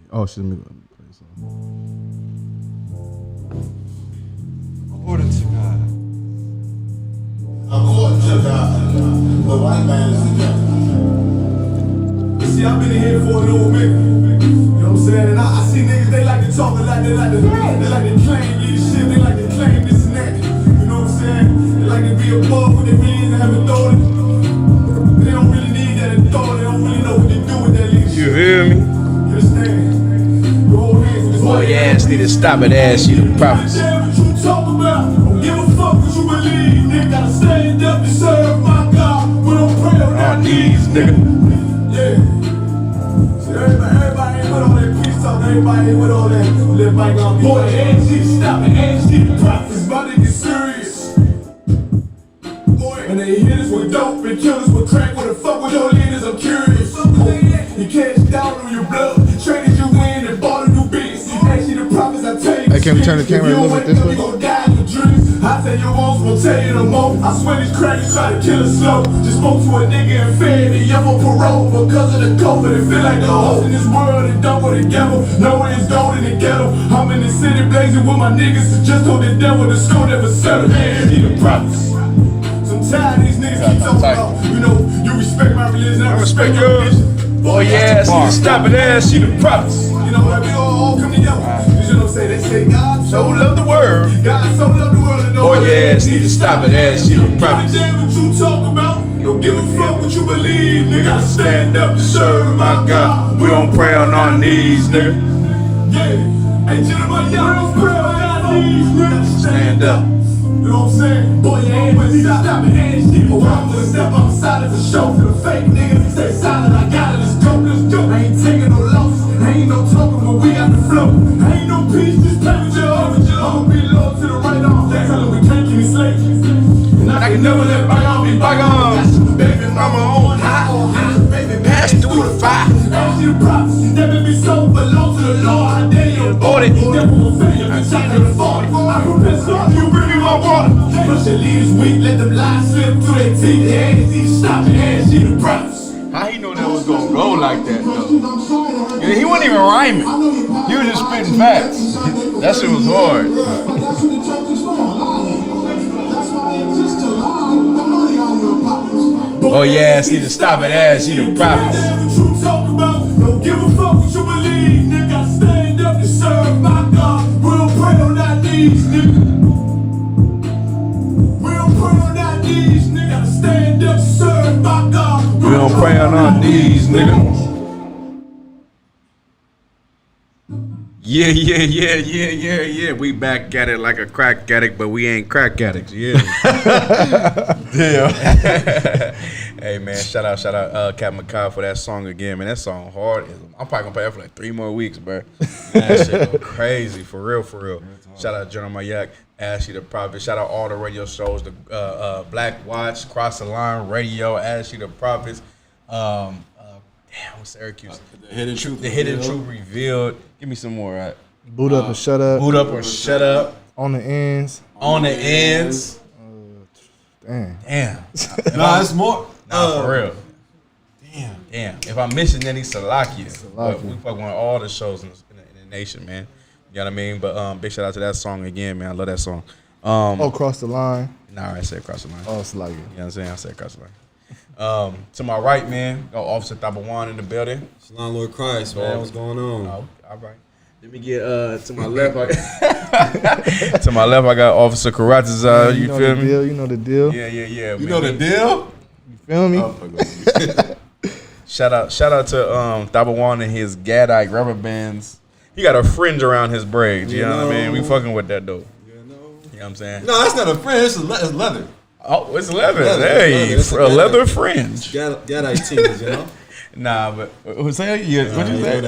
Oh shit, let me play this song. According to God. According to God, the white man is the devil. You see, I've been in here for a little minute. You know what I'm saying? And I see niggas, they like to talk a lot, they like to claim leadership, they like to claim this and that. You know what I'm saying? They like to be above what they really is and have authority. They don't really need that authority, they don't really know what to do with that leadership. You hear me? You understand? Your whole hands with this Boy, your ass need to stop it, ass you the prophets. What you talk about? Don't give a fuck what you believe, nigga. Gotta stand up and serve my God. We don't pray on our knees, nigga. Yeah. See, everybody ain't with all that peace talk. Everybody ain't with all that mic on. Boy, ANG, stop it. ANG, the prophets, about to get serious. Boy, and they hit us with dope and kill us with crack. What the fuck with your leaders? I'm curious. You cash down on your blood. Traded you in and bought a new beast. Actually, the prophets, I tell you. Hey, can we turn the camera a little bit this way? I tell you once, we'll tell you no more. I swear these crackers try to kill us slow. Just spoke to a nigga and fed and I'm on parole because of the COVID. It feel like the host in this world and double together. Nowhere is gold in the ghetto. I'm in the city blazing with my niggas. Just told the devil the school never settled. Man, he the prophets. Sometimes these niggas keep talking about, you know, you respect my religion, I respect yours. Boy, your ass need to stop it, ass you the prophets. You know what? We all come together. You know what I'm saying? They say God So love the word. God so loved the world and Boy, your ass need to stop it, ass you the prophets. Damn what you talk about. Don't give a fuck what you believe, nigga. Gotta stand up to serve my God. We don't pray on our knees, nigga. Yeah. Hey, gentlemen, y'all don't pray on our knees, nigga. Stand up. You know what I'm saying? Boy, your ass need to stop it, ass shit. Or I'm gonna step outside of the show for the fake niggas. Stay silent, I got it, let's go, let's go. I ain't taking no loss, I ain't no talking, but we got the flow. I ain't no peace, just play with your heart. I'ma be low to the right arm. Tell them we can't keep me slave. And I can never let bygone be bygones. Baby, mama on high, baby, pass through the fire. Ask you the prophets, never be so belong to the Lord. I dare you, Bought it. never will fail you, bitch, I never fought it. I prepare something, you bring me my water. Push your leaders weak, let them lies slip through their teeth. They ain't need to stop it, ask you the prophets. How he know that was gonna go like that though? Yeah, he wasn't even rhyming. He was just spitting facts. That shit was hard. Oh yeah, see to stop it, ass, you the prophets. Don't give a fuck what you believe, nigga. Gotta stand up and serve my God. We don't pray on our knees, nigga. We don't pray on our knees, nigga. Gotta stand up and serve my God. We don't pray on our knees, nigga. Yeah. We back at it like a crack addict, but we ain't crack addicts. Yeah. Damn. Hey man, shout out, Cat McCall for that song again, man. That song hard. I'm probably gonna play that for like 3 more weeks, bro. That shit go crazy, for real. Shout out General Mayak, Ashley the Prophet. Shout out all the radio shows, the Black Watch, Cross the Line Radio, Ashley the Prophets. What's Syracuse? The Hidden Truth. The Hidden Truth Revealed. Give me some more, right? Boot up and shut up. Boot up or shut up. On the ends. On the ends. Damn. Nah, it's more. Nah, for real. Damn. If I'm missing any Salakia. But we fuck with all the shows in the nation, man. You know what I mean? But big shout out to that song again, man. I love that song. Cross the line. Nah, I said Cross the Line. Oh, Salakia. You know what I'm saying? I said Cross the Line. To my right, man, got Officer Tabawan in the building. Shalom, Lord Christ, man. What's going on? Oh, all right. Let me get to my left. To my left, I got Officer Karatazar. You feel me? You know the deal. Yeah. You know the deal? You feel me? Shout out to Tabawan and his Gadite rubber bands. He got a fringe around his braids. You know what I mean? We fucking with that though. You know what I'm saying? No, that's not a fringe. It's leather. Oh, it's leather. Leather. Hey, It's a leather fringe. Gadite teams, you know? Nah, but what's that? What'd you say?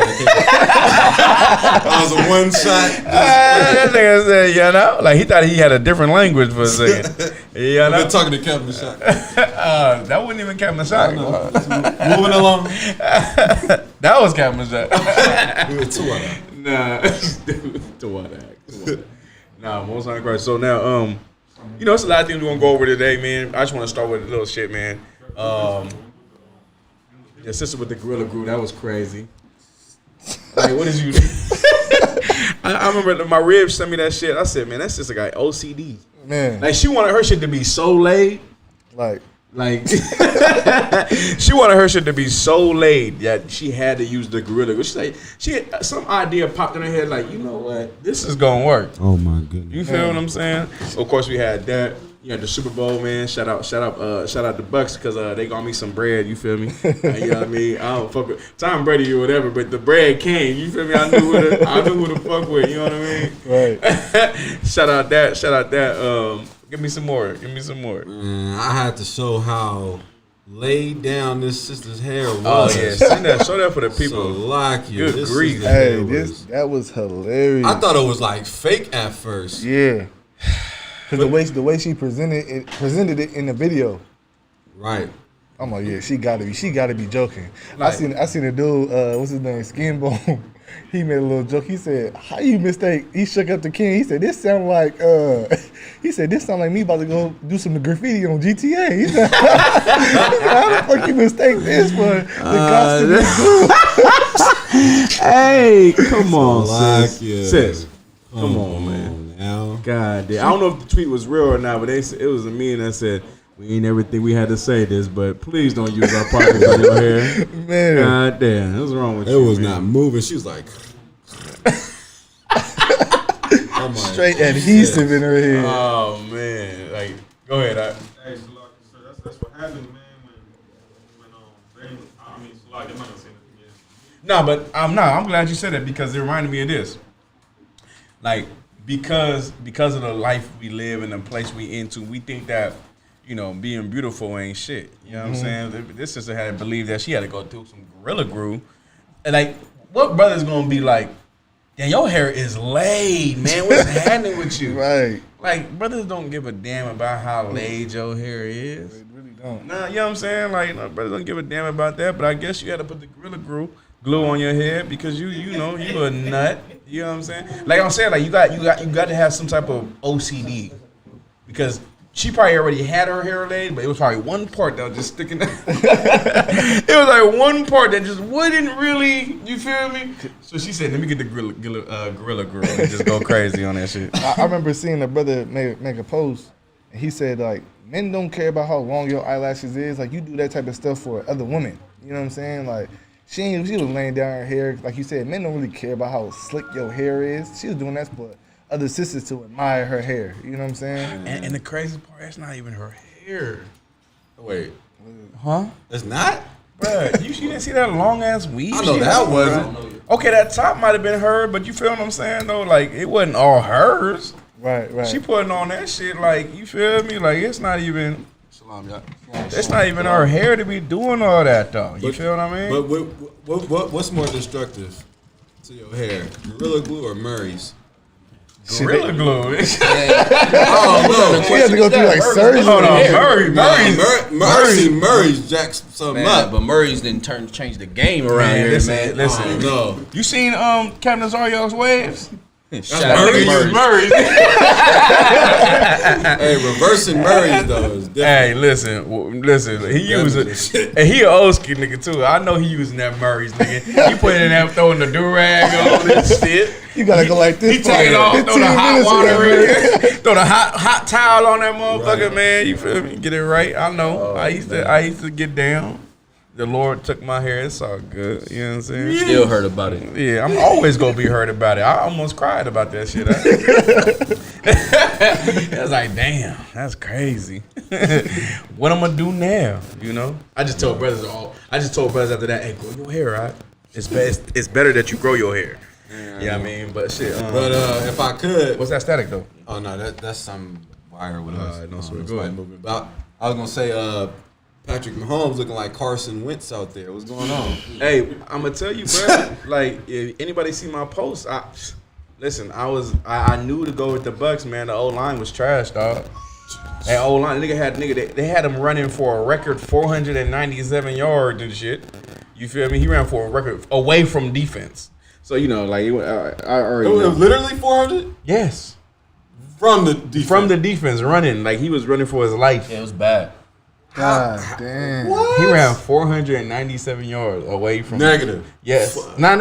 That was a one shot. That nigga said, you know, like he thought he had a different language for a second. You know? I've been talking to Captain Shot. That wasn't even Captain Shot. Moving along. That was Captain Shot. We were two of them. Nah, to what act? Nah, most high Christ. So now, you know, it's a lot of things we're gonna go over today, man. I just want to start with a little shit, man. Your sister with the Gorilla Group, that was crazy. Like, what is you? I remember my ribs sent me that shit. I said, man, that's just like OCD. Man, Like, she wanted her shit to be so laid. like She wanted her shit to be so laid that she had to use the Gorilla Glue. She had some idea popped in her head, like, you know what, this is gonna work. Oh my goodness. You feel what I'm saying? So of course we had that. You had the Super Bowl, man. Shout out the Bucks because they got me some bread. You feel me? You know what I mean? I don't fuck with Tom Brady or whatever, but the bread came. You feel me? I knew who to fuck with. You know what I mean? right. Shout out that. Give me some more. I had to show how laid down this sister's hair was. Oh yeah, show that for the people. Salakia. Good grief. sister's Hey, hair that was hilarious. I thought it was like fake at first. Yeah. Because the way she presented it in the video, Right. I'm like, yeah, she gotta be joking. Like- I seen a dude, what's his name, Skin Bone. He made a little joke. He said, "How you mistake?" He shook up the king. He said, "This sound like," he said, "This sound like me about to go do some graffiti on GTA." He said, "How the fuck you mistake this for the costume?" Hey, come on, Salakia. sis. Come on, man. Now. God damn. I don't know if the tweet was real or not, but it was a meme that said, "We ain't everything we had to say this, but please don't use our pockets on your hair." Man, God damn, what's wrong with It you? was man? not moving. She was like, I'm like, straight adhesive in her head. Oh man, like go ahead. Hey, Salak, so that's what happened, man. When I mean, Salak, they might not say nothing yet. No, but I'm glad you said that because it reminded me of this. Like because of the life we live and the place we into, we think that, you know, being beautiful ain't shit. You know what I'm saying? This sister had to believe that she had to go through some Gorilla Glue. And like, what brother's gonna be like, damn, your hair is laid, man. What's happening with you? Right. Like, brothers don't give a damn about how laid your hair is. They really don't. Nah, you know what I'm saying? Like, no, brothers don't give a damn about that. But I guess you had to put the Gorilla Glue on your head because you know, you a nut. You know what I'm saying? Like I'm saying, like you got to have some type of OCD because she probably already had her hair laid, but it was probably one part that was just sticking out. It was like one part that just wouldn't really, you feel me? So she said, let me get the Gorilla Glue and just go crazy on that shit. I remember seeing a brother make a post, and he said, like, men don't care about how long your eyelashes is. Like, you do that type of stuff for other women. You know what I'm saying? Like, she was laying down her hair. Like you said, men don't really care about how slick your hair is. She was doing that for other sisters to admire her hair. You know what I'm saying? And the crazy part, that's not even her hair. wait, Huh? it's not? Bruh, you didn't see that long ass weave? I know she that had? wasn't. Okay, that top might have been her, but you feel what I'm saying though? Like it wasn't all hers. Right. She putting on that shit like, you feel me? Like it's not even her hair to be doing all that though. You feel what I mean? But what's more destructive to your hair, Gorilla Glue or Murray's? Gorilla Glue. Oh She had to go through like surgery. Hold on, Murray's jacks something up. But Murray's didn't change the game around here, man. Listen. No. You seen Captain Zario's waves? Shout out to Murray. Murray. Hey, reversing Murray's though is different. Hey, listen. He and he an old ski nigga too. I know he using that Murray's nigga. He putting in there throwing the do-rag on this shit. You gotta go like this. He take it off, throw the hot water in there, throw the hot towel on that motherfucker, man. You feel me? Get it right. I know. I used to get down. The Lord took my hair. It's all good. You know what I'm saying? Still heard about it. Yeah, I'm always gonna be hurt about it. I almost cried about that shit. I was like, damn, that's crazy. What I'm gonna do now? You know? I just told brothers after that, hey, grow your hair, right? It's better that you grow your hair. Yeah, I mean, but shit. But if I could, What's that static though? oh no, that's some wire with us. no sweat. It's Go like ahead. moving. But I was gonna say, Patrick Mahomes looking like Carson Wentz out there. What's going on? Hey, I'm gonna tell you, bro. Like, if anybody see my post, I knew to go with the Bucks, man. The O line was trash, dog. That O line, they had him running for a record 497 yards and shit. You feel me? He ran for a record away from defense. So you know, like I already It was know. literally 400 Yes, from the defense. from the defense running, like he was running for his life. Yeah, it was bad. God damn. He ran 497 yards away from Negative. Yes, not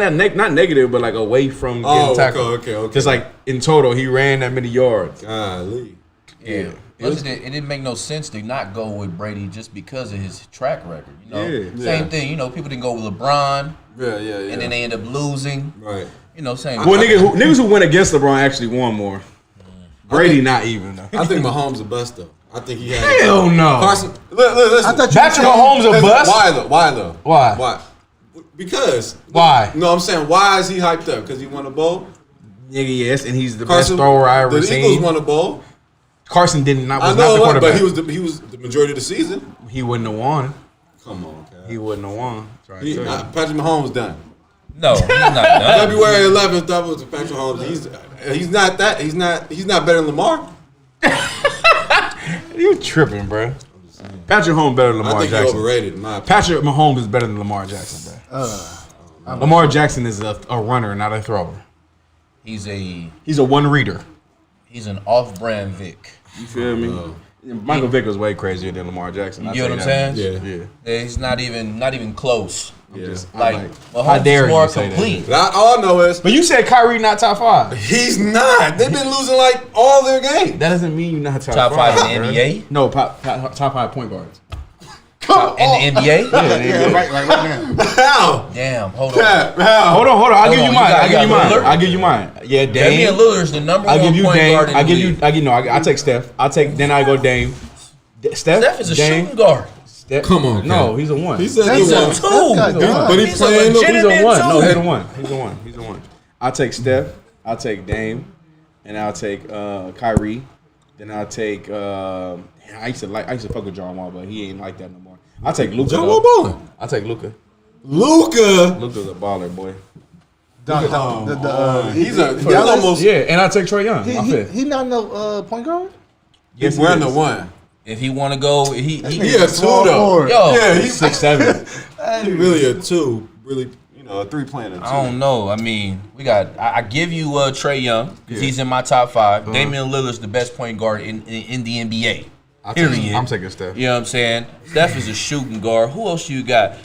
negative, but like away from getting tackled. Okay. Just like in total, he ran that many yards. Golly. Yeah. It didn't make no sense to not go with Brady just because of his track record. You know, Yeah. same thing. You know, people didn't go with LeBron, Yeah. and then they end up losing. Right. You know, same. Well, niggas who went against LeBron actually won more. Brady not even though. I think Mahomes the best though. I think he had. Hell no. Carson, listen. I thought you Patrick Mahomes a bust? Why though? Why? Why? Because. Why? No, I'm saying why is he hyped up? Because he won a bowl. Nigga, yes, and he's the Carson, best thrower I ever the seen. Eagles won a bowl. Carson did not I was know not the what, quarterback. but he was the majority of the season. He wouldn't have won. Come on, Cal. He wouldn't have won. Trying to tell you. Patrick Mahomes done. No, he's not done. February 11th, that was Patrick Mahomes. He's not that. He's not better than Lamar. You tripping, bro? Patrick Mahomes better than I Lamar think he's Jackson. overrated. In my opinion. Patrick Mahomes is better than Lamar Jackson, bro. Lamar Jackson is a runner, not a thrower. He's He's a one reader. an off-brand Vic. You feel me? Michael Vick was way crazier than Lamar Jackson. You I'll get what I'm tell saying? that. Yeah. He's not even close. I'm just, Like how Mahomes dare is more you say complete. that? All I know is But you said Kyrie not top 5. he's not. They've been losing like all their games. That doesn't mean you're not top, Top 5 in the bro. NBA? No, top 5 point guards. In the NBA? Yeah, right now. How? Damn, hold on. How? Hold on. I'll Hold give on, you you mine. got- I'll give you you got mine. Lillard? I'll give you mine. Yeah, Damian Dame. Lillard's the number I'll one give you point Dame. guard in I'll the give you. league. I'll take Steph. Then I go Dame. Steph is a Dame. shooting guard. Steph. Come on, No, Cal. he's a 1. He said he He's a won. 2. got done. But he He's playing. a He's a legitimate 1. No, two. he's a 1. He's a 1. I'll take Steph. I'll take Dame. And I'll take Kyrie. Then I'll take. I used to fuck with John Wall, but he ain't like that no more. I'll take Luka. John Wall balling. I'll take Luka. Luka. Luka's a baller, boy. He's almost. Yeah, and I'll take Trae Young. My fifth. He not no point guard? He's wearing the 1. If he want to go, he He a 2 Small though. forward. yo. Yeah, he's 6'7". he really a 2. Really, a 3 playing a 2. I don't know. I mean, I give you Trae Young because he's in my top 5. Damian Lillard's the best point guard in the NBA. Period. I'm taking Steph. You know what I'm saying? Steph is a shooting guard. Who else you got?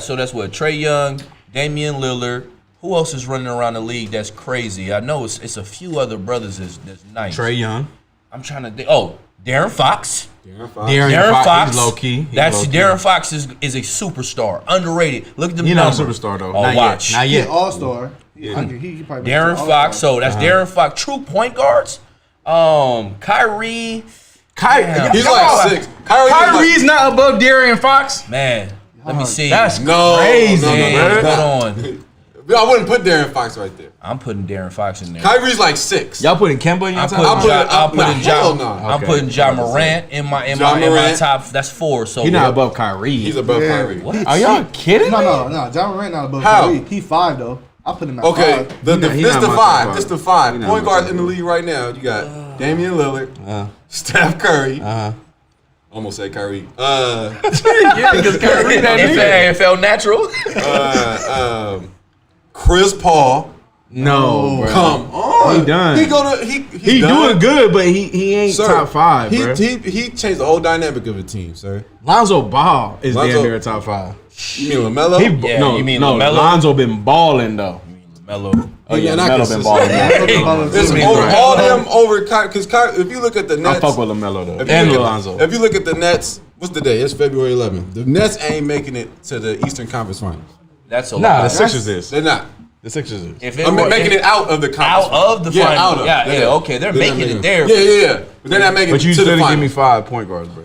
So that's what Trae Young, Damian Lillard. Who else is running around the league that's crazy? I know it's a few other brothers that's nice. Trae Young. I'm trying to think. Oh, Darren Fox. Darren Fox. He's low key. Darren Fox is a superstar, underrated. Look at the He's not a numbers. superstar though. Oh, Not watch. Yet. Not He yet. all-star. He probably Darren Fox. So that's Darren Fox. True point guards. Kyrie. Damn. He's like 6. Kyrie's not above Darren Fox. Man, let me see. That's No, crazy. Man, bro. hold on. I wouldn't put Darren Fox right there. I'm putting Darren Fox in there. Kyrie's like 6. Y'all putting Kemba in your I'm top? putting hell Ja no. I'm Okay. putting Ja Morant in my Ja my Morant. top. That's 4. So He's not above Kyrie. He's above Yeah. Kyrie. What? Are y'all kidding me? No. John Morant not above How? Kyrie. He 5 though. I put him at Okay, 5. He this not the my 5. top This the five. 5. He not Point my guards top in the five. league right now. You got Damian Lillard, Steph Curry. Almost said Kyrie. Because Kyrie that nigga. It felt natural. Chris Paul. No, bro. Come on. He done. He go to He done. doing good, but he ain't Sir, top 5, bro. He changed the whole dynamic of a team, sir. Lonzo Ball is Lonzo- damn near top 5. You mean LaMelo? Yeah, no, you mean no, LaMelo? Lonzo been balling though. Mellow. Oh yeah, Yeah, not Melo been consistent. balling. It's You mean over, right. all them over because if you look at the I Nets, fuck with LaMelo though, if you and look at- Lonzo. If you look at the Nets, what's the day? It's February 11th. The Nets ain't making it to the Eastern Conference Finals. That's a Nah, lot. the Sixers is. They're not. The Sixers is. If it I'm were- making if- it out of the conference. out of the yeah, finals. out of. Yeah, They're yeah, not- okay, they're not making it there. Yeah. But they're not making But it you to still the didn't give me finals. 5 point guards, bro.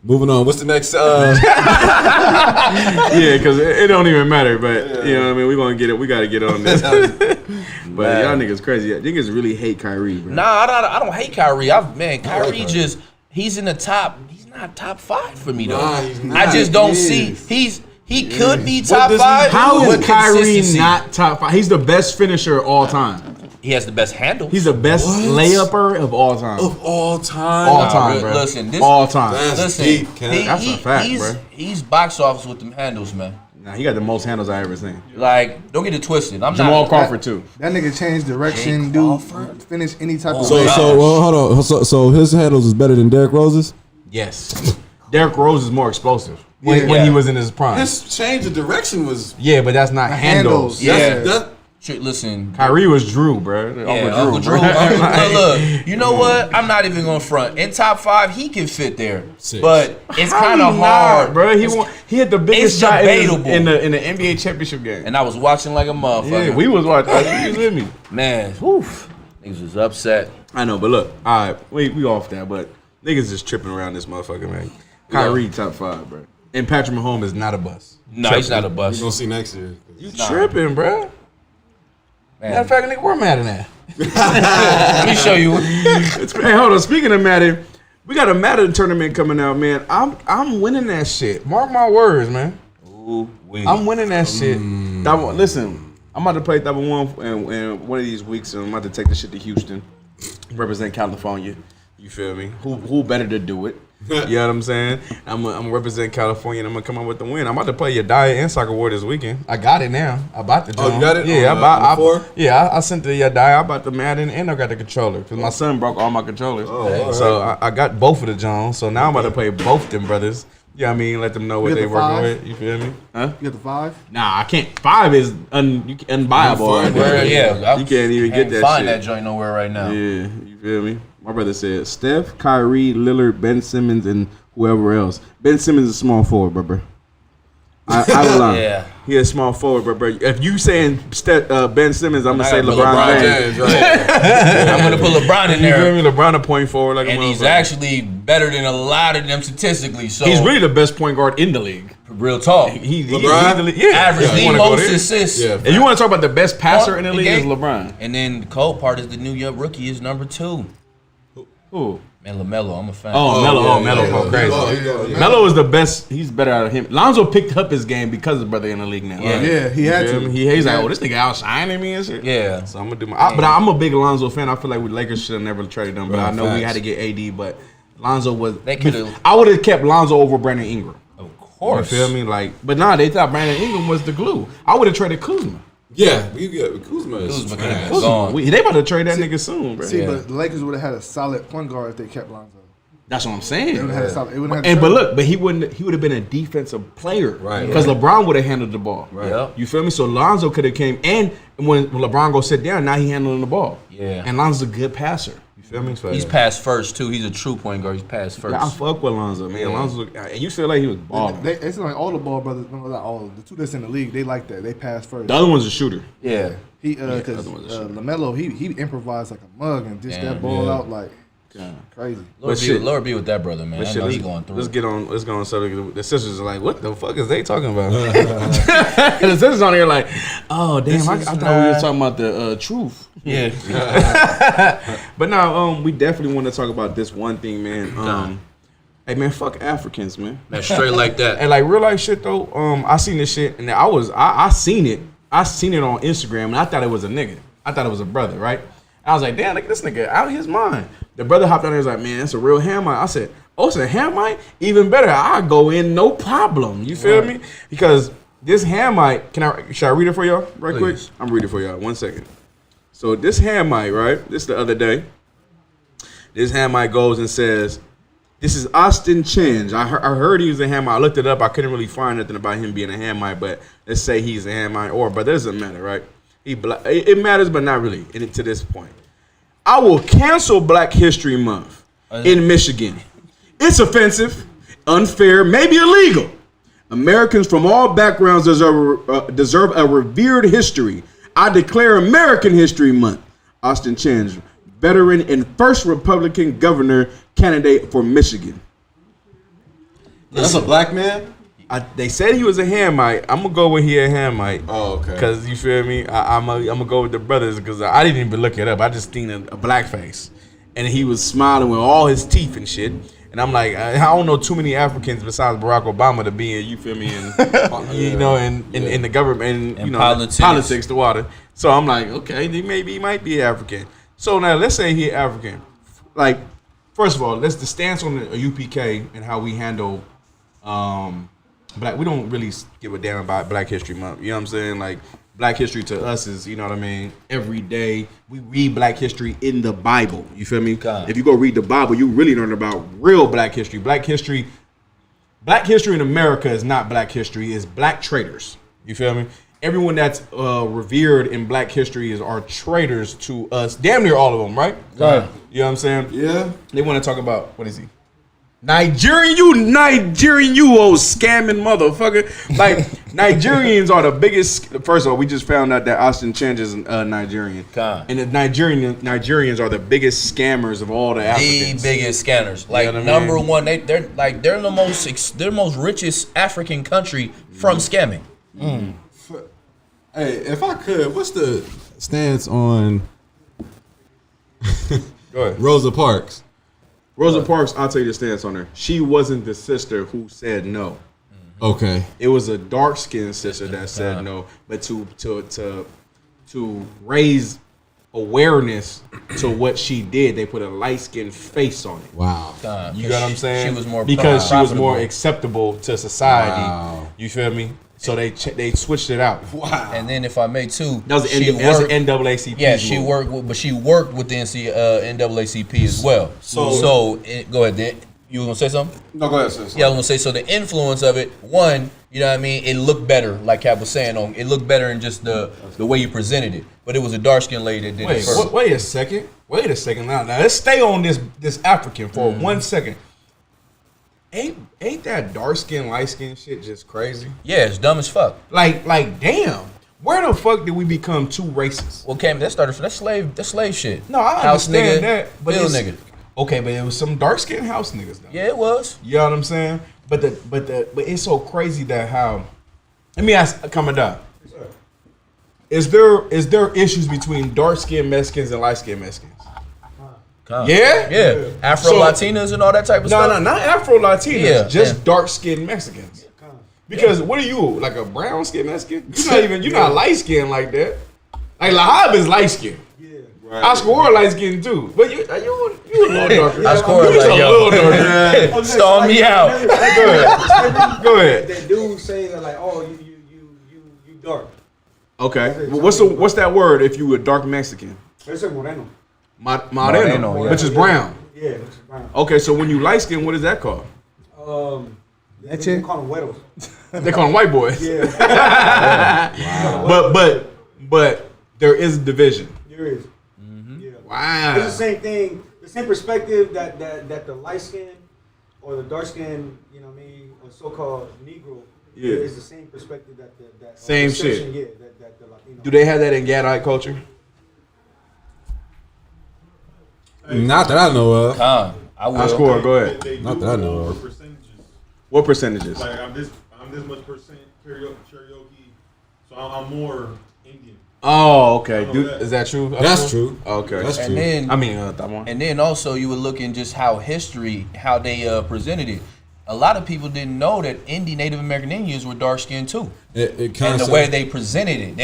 Moving on. What's the next? Yeah, because it don't even matter. But you know what I mean. We gonna get it. We gotta get on this. But y'all niggas crazy. Niggas really hate Kyrie, bro. Nah, I don't hate Kyrie. Kyrie just he's in the top. He's not top 5 for me though. Nah, he's not. I just don't He see is. he could be What top does he 5. do? How but is Kyrie consistency. not top 5? He's the best finisher of all time. He has the best handle. He's the best layupper of all time. Of all time. All time, re- bro. listen, this- all time. That's Listen, deep, Ken. That's a fact, bro. he's box office with them handles, man. Nah, he got the most handles I ever seen. Like, don't get it twisted. I'm Jamal not. Crawford too. That nigga changed direction, Jake dude. Crawford? Finish any type of So- race. so, hold on. So his handles is better than Derrick Rose's. Yes. Derrick Rose is more explosive when Yeah. he was in his prime. His change of direction was. Yeah, but that's not handles. handles. Yeah. That, Shit, listen. Kyrie was Drew, bro. Yeah, Uncle Drew. Look, you know what? I'm not even going to front. In top 5, he can fit there. Six. But it's How kind he of not, hard. bro. It's- He hit the biggest it's shot debatable. in the NBA championship game. And I was watching like a motherfucker. Yeah, we was watching. You with me? Man, whew, niggas was upset. I know, but look, all right, we off that, but niggas just tripping around this motherfucker, man. Kyrie top 5, bro, and Patrick Mahomes is not a bust. No, he's not a we're bust. gonna see next year. You tripping, bro? Man, Matter of fact, nigga, we're Madden at. let me show you. Hey, hold on. Speaking of Madden, we got a Madden tournament coming out, man. I'm winning that shit. Mark my words, man. Ooh, wee. I'm winning that shit. Listen, I'm about to play Double One in one of these weeks, and I'm about to take the shit to Houston, represent California. You feel me? Who better to do it? You know what I'm saying? I'm gonna represent California, and I'm gonna come out with the win. I'm about to play your Diet and Soccer War this weekend. I got it now. I bought the Oh, you joint. got it? Yeah, On, I bought. on the 4? Yeah, I sent the Diet. I bought the Madden, and I got the controller because my son broke all my controllers. all So I got both of the Jones. So now I'm about to play both them brothers. Yeah, I mean, let them know what You got they the working 5? with. You feel me? Huh? You got the 5? Nah, I can't. 5 is unbuyable. Unfindable. Where, yeah, You can't even get that find shit. that joint nowhere right now. Yeah, you feel me? My brother said Steph, Kyrie, Lillard, Ben Simmons, and whoever else. Ben Simmons is a small forward, bro. I will lie. Yeah. He a small forward, bro. If you saying Ben Simmons, I'm gonna I say gotta put LeBron James. James, right? I'm gonna put LeBron in You feel there, me? LeBron a point forward like a and he's motherfucker. actually better than a lot of them statistically. So He's really the best point guard in the league. real talk. He LeBron? yeah. Average You the wanna go most there? assists. Yeah. If you want to talk about the best passer in the league, is game. LeBron. And then the cold part is the New York rookie is number 2. Who? Man, LaMelo, I'm a fan. Oh, Melo go crazy. Yeah. Melo is the best. He's better out of him. Lonzo picked up his game because his brother in the league now. Yeah. Yeah, he had You feel to. me? He's like, oh, this nigga outshining me and shit. Yeah. So I'm gonna do my. But I'm a big Lonzo fan. I feel like we Lakers should have never traded him. But Right, I know we facts. had to get AD. But Lonzo was. They could've- I would have kept Lonzo over Brandon Ingram. Of You course. feel me? Like, but nah, they thought Brandon Ingram was the glue. I would have traded Kuzma. Yeah, we got Kuzma. Is Kuzma could've trash. been gone. They about to trade that nigga soon, bro. See, Yeah. but the Lakers would have had a solid point guard if they kept Lonzo. That's what I'm They saying. would have had a solid. It wouldn't have And but look, but he wouldn't. He would have been a defensive player, Right. Because LeBron would have handled the ball, Right. Yep. You feel me? So Lonzo could have came, and when LeBron go sit down, now he handling the ball. Yeah. And Lonzo's a good passer. You feel me? So, He's pass first too. He's a true point guard. He's pass first. I fuck with Lonzo, man. Yeah. Lonzo, and you feel like he was balling. It's like all the ball brothers, no, not all. The two that's in the league, they like that. They pass first. The other one's a shooter. yeah. He because other one's a shooter. LaMelo he improvised like a mug and dished Damn, that ball yeah. out like crazy. Lord But be, shit. Lord be with that brother, man. But I shit, know he going through. let's it. get on. Let's go on subject. The sisters are like, what the fuck is they talking about? The sisters on here like, oh damn, I thought we were talking about the truth. Yeah. But now, we definitely want to talk about this one thing, man. Hey man, fuck Africans, man. That's straight like that. And like real life shit though, I seen this shit and I seen it. I seen it on Instagram and I thought it was a nigga. I thought it was a brother, right? I was like, damn, look at this nigga out of his mind. The brother hopped on there and was like, man, that's a real Hamite. I said, oh, it's a Hamite? Even better. I go in no problem. You feel me? Because this Hamite, should I read it for y'all right quick? Please. I'm reading it for y'all. 1 second. So this Hamite, right? This the other day. This Hamite goes and says, this is Austin Chinge. I heard he was a Hamite. I looked it up. I couldn't really find nothing about him being a Hamite, but let's say he's a Hamite but it doesn't matter, right? It matters, but not really to this point. I will cancel Black History Month in Michigan. It's offensive, unfair, maybe illegal. Americans from all backgrounds deserve a revered history. I declare American History Month. Austin Chinge, veteran and first Republican governor candidate for Michigan. That's a black man? They said he was a Hamite. I'm gonna go with he a Hamite. Oh, okay. Cause you feel me? I'm gonna go with the brothers because I didn't even look it up. I just seen a black face, and he was smiling with all his teeth and shit. And I'm like, I don't know too many Africans besides Barack Obama to be in. You feel me? And you know, in the government, and you know, politics, the water. So I'm like, okay, he might be African. So now let's say he African. Like, first of all, let's the stance on the UPK and how we handle. Black, we don't really give a damn about Black History Month. You know what I'm saying? Like, Black history to us is, you know what I mean? Every day we read Black history in the Bible. You feel me? God. If you go read the Bible, you really learn about real Black history. Black history Black history in America is not black history, it's black traitors. You feel me? Everyone that's revered in black history are traitors to us. Damn near all of them, right? Right. You know what I'm saying? Yeah. They want to talk about, what is he? Nigerian, you old scamming motherfucker. Like, Nigerians are the biggest. First of all, we just found out that Austin Chen is Nigerian. God. And the Nigerians are the biggest scammers of all the Africans. The biggest scanners, like You know what I number mean? one. They're the most richest African country from scamming. Hey, if I could, what's the stance on Go ahead. Rosa Parks? Rosa Parks, I'll tell you the stance on her. She wasn't the sister who said no. Okay. It was a dark-skinned sister that said no. But to raise awareness to what she did, they put a light-skinned face on it. Wow. You got what I'm saying? She was more because she was more profitable. acceptable to society. Wow. You feel me? So they switched it out. Wow. And then, if I may too, That was the she worked- NAACP. Yeah, she worked with the NAACP as well. So go ahead. Dan. You were gonna say something? No, go ahead, sis. Yeah, I was gonna say. So the influence of it, one, you know what I mean. It looked better, like Cap was saying. It looked better in just the way you presented it. But it was a dark skinned lady that did it first. Wait a second. Now let's stay on this African for 1 second. Ain't that dark skin, light skin shit just crazy? Yeah, it's dumb as fuck. Like damn. Where the fuck did we become two racist? Well, Cam, that started from that slave shit. No, I House understand nigga, that, but bill it's- nigga. Okay, but it was some dark skinned house niggas though. Yeah, it was. You know what I'm saying? But it's so crazy that how. Let me ask Kamada. Is there issues between dark skinned Mexicans and light skinned Mexicans? Yeah? Yeah. Afro Latinas and all that type of No, stuff. not Afro Latinas. Yeah, just yeah. dark skinned Mexicans. Because what are you, like a brown skinned Mexican? You're not light skinned like that. Like Lahab is light skinned. Oscar Ward light skinned too. But you a little darker. Oscar Ward You just like, a yo. little darker. Storm me out. Go ahead. That dude say that like, oh, you dark. Okay. Well, what's that word if you a dark Mexican? Ese moreno. Moreno, yeah. which is brown. Yeah, it's brown. Okay, so when you light skin, what is that called? They call them güeros. They call them white boys. Yeah, But there is a division. there is. Yeah. Wow. It's the same thing, the same perspective that the light skin or the dark skin, you know what I mean, or so-called Negro, Yeah. is the same perspective that Same perception, shit. Yeah, that the Latino. Do they have that in Gadite culture? Not that I know of. I will. I score. Go ahead. They Not do that I know more of. percentages. What percentages? Like I'm this much percent karaoke, so I'm more Indian. Oh, okay. know Dude, that. is that true? That's true. Okay. That's And true. then I mean, that one. And then also you would look in just how they presented it. A lot of people didn't know that Native American Indians were dark skinned too. It kind And of the way they presented it,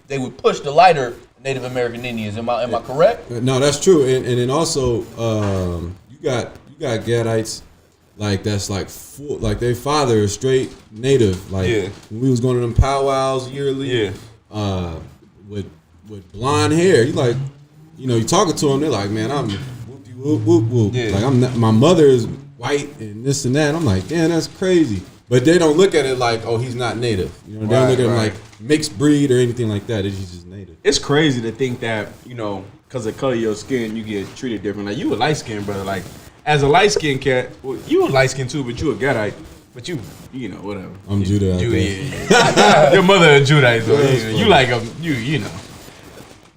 they would push the lighter Native American Indians. Am I correct? No, that's true, and then also you got Gadites like that's like full, like their father is straight native. Like Yeah. when we was going to them powwows yearly, Yeah. with blonde hair, you like, you know, you talking to them, they're like, man, I'm whoop whoop whoop whoop. Yeah. Like I'm not, my mother is white and this and that. I'm like, damn, that's crazy. But they don't look at it like, oh, he's not native. You know, they don't Right, look at him right. like mixed breed or anything like that. He's just native. It's crazy to think that, you know, because of the color of your skin, you get treated different. Like, you a light skin, brother. Like, as a light skin cat, well, you a light skin too, but you a Gadite. But you know, whatever. I'm Judah. Yeah. Your mother a Judite, so you like them, you know.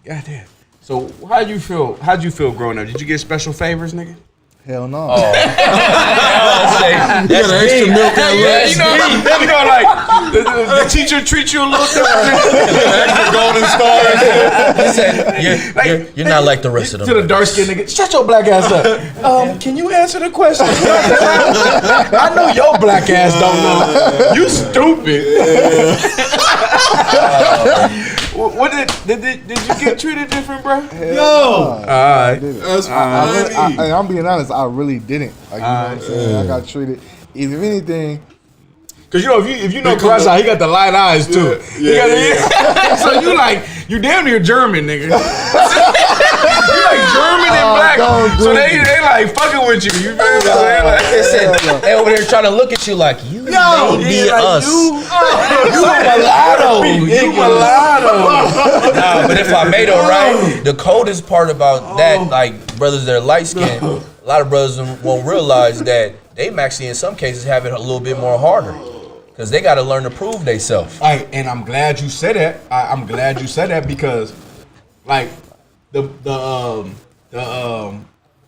Goddamn. So how'd you feel growing up? Did you get special favors, nigga? Hell no. You got an extra milk at Yeah, you know, like the teacher treats you a little different. Extra golden stars. You're not like the rest of them. To the dark skinned nigga, shut your black ass up. Can you answer the question? I know your black ass don't know. You stupid. What did you get treated different, bro? All right. That's I'm being honest. I really didn't. Like, you know what I'm saying? I got treated. If anything, Cause you know if you know Krasa, he got the light eyes too. So you damn near German, nigga. like German and black. So they like fucking with you. You feel what I'm saying? Like, Listen, they over there trying to look at you like you may be us. you mulatto. You mulatto. Nah, but if I made it right, the coldest part about that, like brothers that are light skinned, a lot of brothers won't realize that they actually in some cases have it a little bit more harder. Cause they gotta learn to prove themselves. And I'm glad you said that. I'm glad you said that because, like, the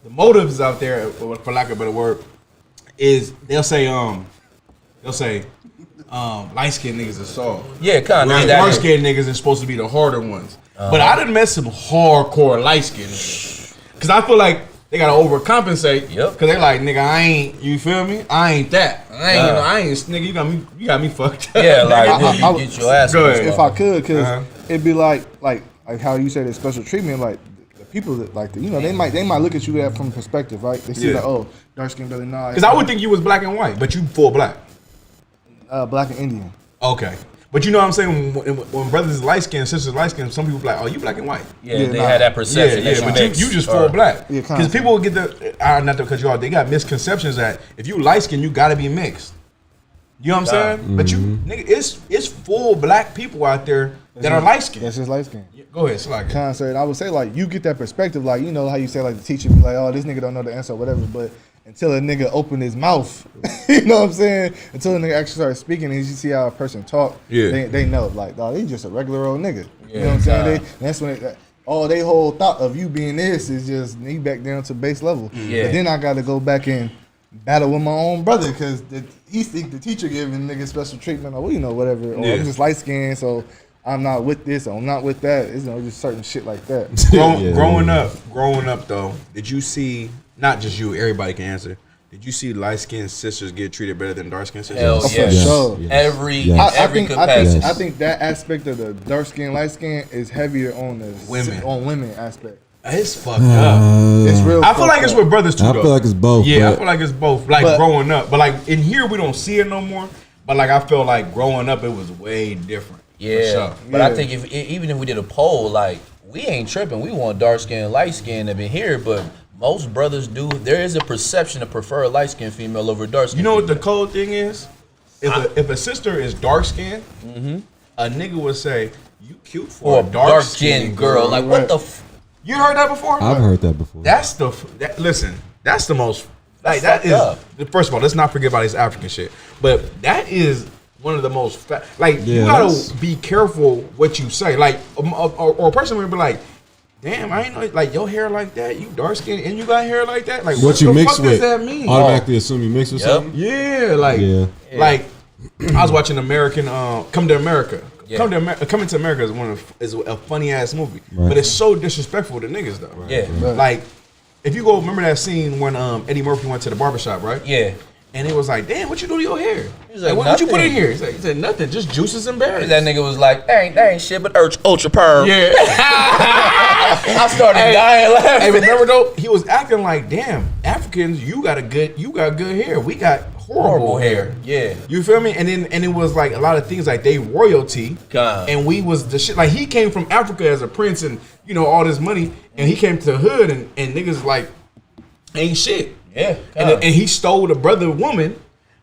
motives out there, for lack of a better word, is they'll say light skinned niggas are soft. Yeah, kind of. Right. Dark skinned niggas are supposed to be the harder ones. But I done met some hardcore light skinned niggas. Cause I feel like they gotta overcompensate. Yep. Cause they like, nigga, I ain't. You feel me? I ain't that. I ain't. Nigga, you got me fucked. Yeah, like you get your ass. Go ahead. If I could, because it'd be like how you said it's special treatment. Like the people that like they might look at you that from perspective, right? They see like dark skin brother, nah. Because I would think you was black and white, but you full black. Black and Indian. Okay. But you know what I'm saying? When brothers is light skinned, sisters light skinned, some people be like, oh, you black and white. Yeah, they had that perception. Yeah, but you just full black. Yeah, because people will get not to cut you off, they got misconceptions that if you light skinned, you gotta be mixed. You know what I'm saying? But you, nigga, it's full black people out there that are light skinned. That's just light skin. Go ahead, Slack. Concert. I would say like you get that perspective, like you know how you say like the teacher be like, oh, this nigga don't know the answer or whatever, but until a nigga open his mouth, you know what I'm saying? Until a nigga actually starts speaking and you see how a person talk, they know like, oh, they just a regular old nigga. You know what I'm saying? That's when they whole thought of you being this is just me back down to base level. Yeah. But then I got to go back and battle with my own brother because he think the teacher giving niggas special treatment or whatever. Or I'm just light skinned, so I'm not with this or I'm not with that. It's just certain shit like that. Growing up though, did you see, not just you, everybody can answer, did you see light skinned sisters get treated better than dark skinned sisters? Hell For yeah. sure. Every I capacity. think that aspect of the dark skin, light skin is heavier on the women aspect. It's fucked up. It's real. I feel like it's with brothers too. I feel like it's both. Yeah, I feel like it's both. Like growing up, but like in here we don't see it no more. But like I feel like growing up it was way different. Yeah, sure. but I think even if we did a poll, like we ain't tripping. We want dark skin, light skin up in here, but most brothers do. There is a perception to prefer a light skinned female over dark skin. You know what the cold thing is? If a sister is dark skinned, a nigga would say you cute for a dark skinned girl. Like what the. You heard that before? I've heard that before. That's that's the most, like, that is, first of all, let's not forget about this African shit, but that is one of the most, you gotta be careful what you say. Like, or a person would be like, damn, I ain't know, like, your hair like that, you dark skinned and you got hair like that? Like, what you mix with, does that mean? automatically assume you mix with something? Yeah, like, I was watching American, Come to America. Yeah. Coming to America is a funny ass movie, but it's so disrespectful to niggas though. Right? Yeah, like if you go remember that scene when Eddie Murphy went to the barbershop, right? Yeah, and it was like, damn, what you do to your hair? He's like, what you put in here? He said nothing, just juices and berries. That nigga was like, that ain't shit but ultra perm. Yeah, I started dying laughing. Hey, remember though, he was acting like, damn, Africans, you got good hair. We got horrible hair. Yeah, you feel me? And it was like a lot of things like they royalty, and we was the shit. Like he came from Africa as a prince, and all this money, and he came to the hood, and niggas like ain't shit. Yeah, and he stole the brother woman.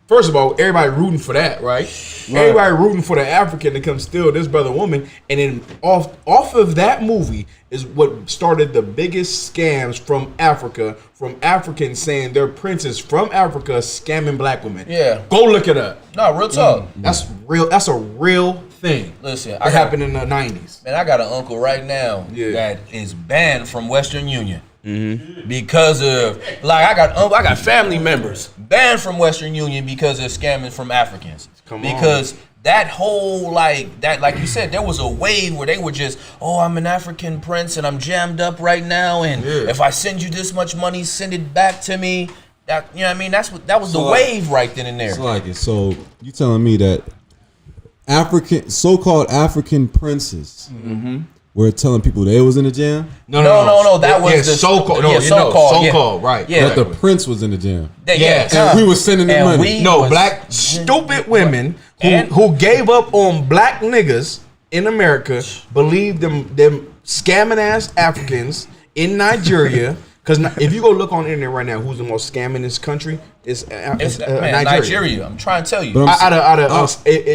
First of all, everybody rooting for that, right? Everybody rooting for the African to come steal this brother woman, and then off of that movie is what started the biggest scams from Africa, from Africans saying their princes from Africa scamming black women. Yeah, go look it up. No, real talk. That's real. That's a real thing. Listen, it happened in the 90s. Man, I got an uncle right now that is banned from Western Union. Because of I got family members banned from Western Union because of scamming from Africans. Because that whole like you said, there was a wave where they were just, I'm an African prince and I'm jammed up right now, and if I send you this much money, send it back to me. That you know what I mean? That was the wave right then and there. So you telling me that so-called African princes were telling people they was in the jam? No. That was the so-called. So-called, right? Yeah, that the prince was in the jam. And we was sending them money. Black stupid women who gave up on black niggas in America believed them scamming ass Africans in Nigeria. Because if you go look on the internet right now, who's the most scamming country? It's Man, Nigeria. Nigeria. I'm trying to tell you. But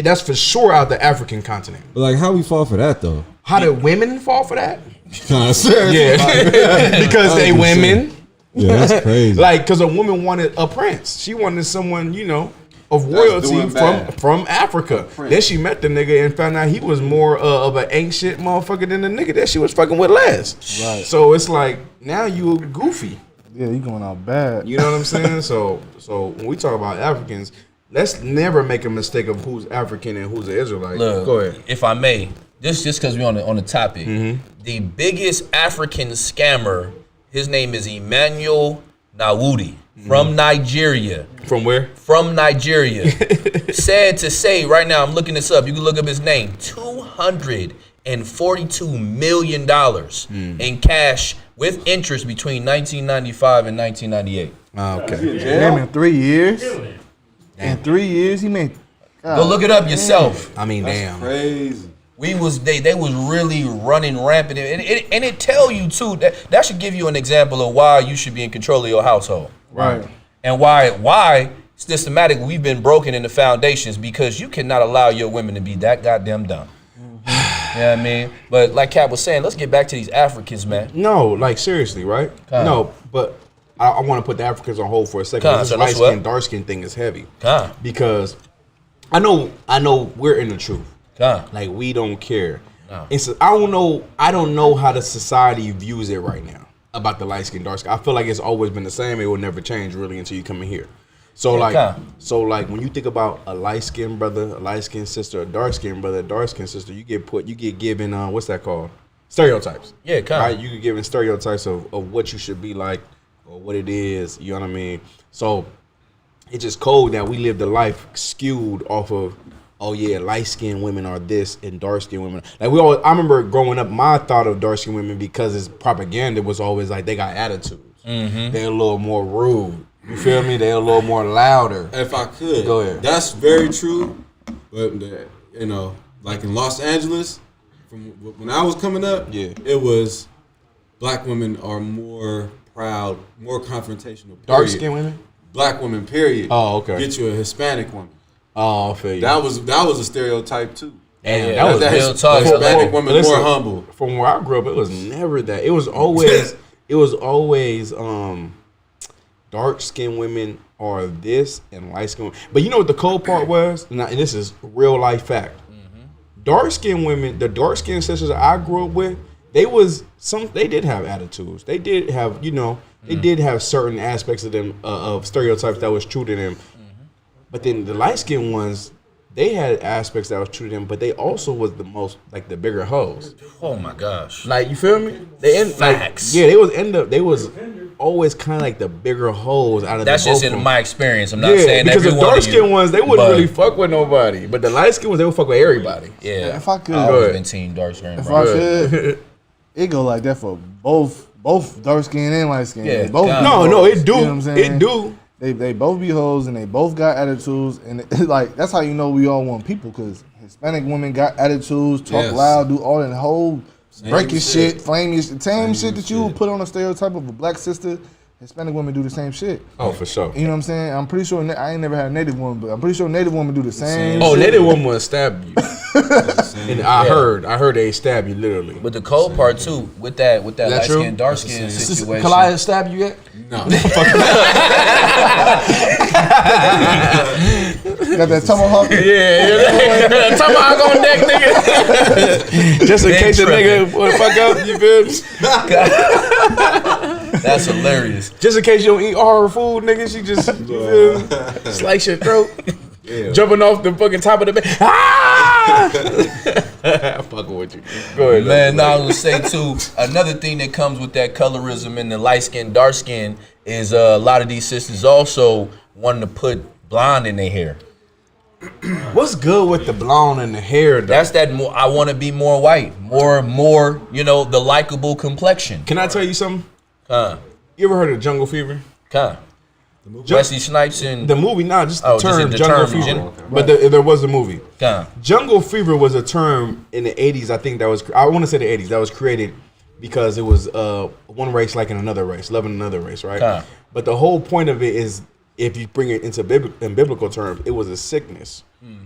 That's for sure out the African continent. But like, how we fall for that though? How did women fall for that? Kind of serious. Yeah, because they 100%. women. Yeah, that's crazy. Like, because a woman wanted a prince. She wanted someone, of royalty doing bad. from Africa. Then she met the nigga and found out he was more of an ain't shit motherfucker than the nigga that she was fucking with last. Right. So it's like, now you goofy. Yeah, you going out bad. You know what I'm saying? So when we talk about Africans, let's never make a mistake of who's African and who's an Israelite. Look, Go ahead. if I may, just because we're on the topic, the biggest African scammer, his name is Emmanuel Nawudi from Nigeria. From where? From Nigeria. Sad to say, right now, I'm looking this up. You can look up his name. $242 million in cash with interest between 1995 and 1998. Okay. Damn, in 3 years. In 3 years, he made. Go look it up yourself. I mean, damn. Crazy. They was really running rampant, and it tell you too that should give you an example of why you should be in control of your household, Right. and why systematically we've been broken in the foundations, because you cannot allow your women to be that goddamn dumb. You know what I mean? But like Cap was saying, let's get back to these Africans, man. No, like seriously, right? Kind. No, but I want to put the Africans on hold for a second. Kind, This so light that's what? skin, dark skin thing is heavy. Kind. Because I know we're in the truth. Kind. Like, we don't care. No. It's I don't know how the society views it right now about the light skin, dark skin. I feel like it's always been the same. It will never change really until you come in here. So Yeah, like when you think about a light skinned brother, a light skinned sister, a dark skinned brother, a dark skinned sister, you get given what's that called? Stereotypes. Yeah, kind. Right? You get given stereotypes of what you should be like or what it is, you know what I mean? So it's just cold that we live the life skewed off of, oh yeah, light-skinned women are this and dark-skinned women. Like I remember growing up, my thought of dark-skinned women, because it's propaganda, was always like they got attitudes. They're a little more rude. You feel me? They're a little more louder. If I could, Go ahead. That's very true. But like in Los Angeles, from when I was coming up, Yeah. it was black women are more proud, more confrontational. Period. Dark-skinned women? Black women, period. Oh, okay. Get you a Hispanic woman. Oh, I feel you. That was a stereotype too. Damn, Yeah, that was real talk. Hispanic women Listen, more humble. From where I grew up, it was never that. It was always dark-skinned women are this and light-skinned women. But you know what the cold part was? And this is real life fact. Dark-skinned women, the dark-skinned sisters that I grew up with, they did have attitudes. They did have, they did have certain aspects of them, of stereotypes that was true to them. But then the light-skinned ones, they had aspects that was true to them, but they also was the most, like, the bigger hoes. Oh my gosh. Like, you feel me? Facts. They was always kind of like the bigger hoes out of That's the just both of in them. my experience. I'm not saying because the every one dark of you, skinned ones, they wouldn't but- really fuck with nobody. But the light skinned ones, they would fuck with everybody. Yeah. If I could- I Go always ahead. been team dark skin, If bro. I could, it go like that for both dark skin and light skin. Yeah, They both God. be No, hoes, it do. You know what I'm saying? It do. They both be hoes and they both got attitudes, and like that's how you know we all want people, because Hispanic women got attitudes, talk Yes. loud, do all that whole breaking shit. shit, flaming shit, same shit that you shit. would put on a stereotype of a black sister. Hispanic women do the same shit. Oh, for sure. You know what I'm saying? I'm pretty sure I ain't never had a native woman, but I'm pretty sure native women do the same. Oh, shit. native woman would stab you. And I heard they stab you literally. But the cold part too, with that light true? skin, dark skin situation. Kalaya stab you yet? No. Got that tomahawk. Yeah. Tomahawk on deck, nigga. Just in Been case a nigga tripping. would fuck up, you feel me? That's hilarious. Just in case you don't eat all her food, nigga, she just you feel me? Slice your throat. Yeah. Jumping off the fucking top of the bed. Ah! I'm fucking with you. Go ahead. Man, now I was gonna say too, another thing that comes with that colorism and the light skin, dark skin is a lot of these sisters also wanting to put blonde in their hair. What's good with the blonde and the hair, though? That's that more. I want to be more white, more. The likable complexion. Can I tell you something? Huh? You ever heard of Jungle Fever? Huh? Wesley Snipes and The movie, not just the Oh, just term the Jungle term, Fever. gen- But there was a movie. huh? Jungle Fever was a term in the 80s, I think that was, I want to say the 80s, that was created because it was one race like in another race, loving another race, right? But the whole point of it is, if you bring it into in biblical terms, it was a sickness.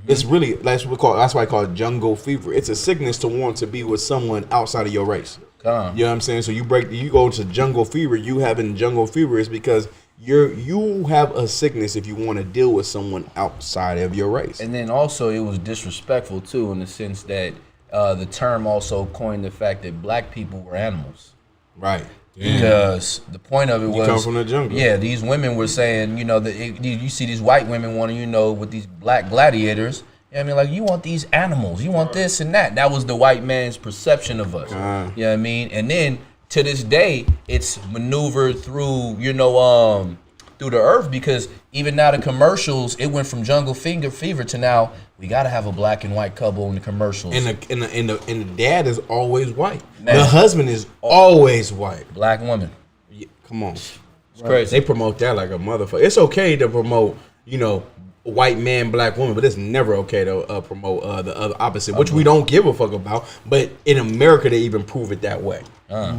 It's really that's why I call it jungle fever. It's a sickness to want to be with someone outside of your race. You know what I'm saying? So you go to jungle fever. You having jungle fever is because you have a sickness if you want to deal with someone outside of your race. And then also it was disrespectful too, in the sense that the term also coined the fact that black people were animals. Right. Because the point of it was, come from the jungle. Yeah, these women were saying, you know, that you see these white women wanting, you know, with these black gladiators. You know what I mean, like, you want these animals, you want this and that. That was the white man's perception of us. You know what I mean? And then to this day, it's maneuvered through, you know, through the earth, because even now the commercials, it went from jungle fever to now we gotta have a black and white couple in the commercials. And the dad is always white. Man. The husband is always white. Black woman. Yeah, come on. It's crazy. They promote that like a motherfucker. It's okay to promote, you know, white man, black woman, but it's never okay to promote the other opposite, which we don't give a fuck about. But in America, they even prove it that way.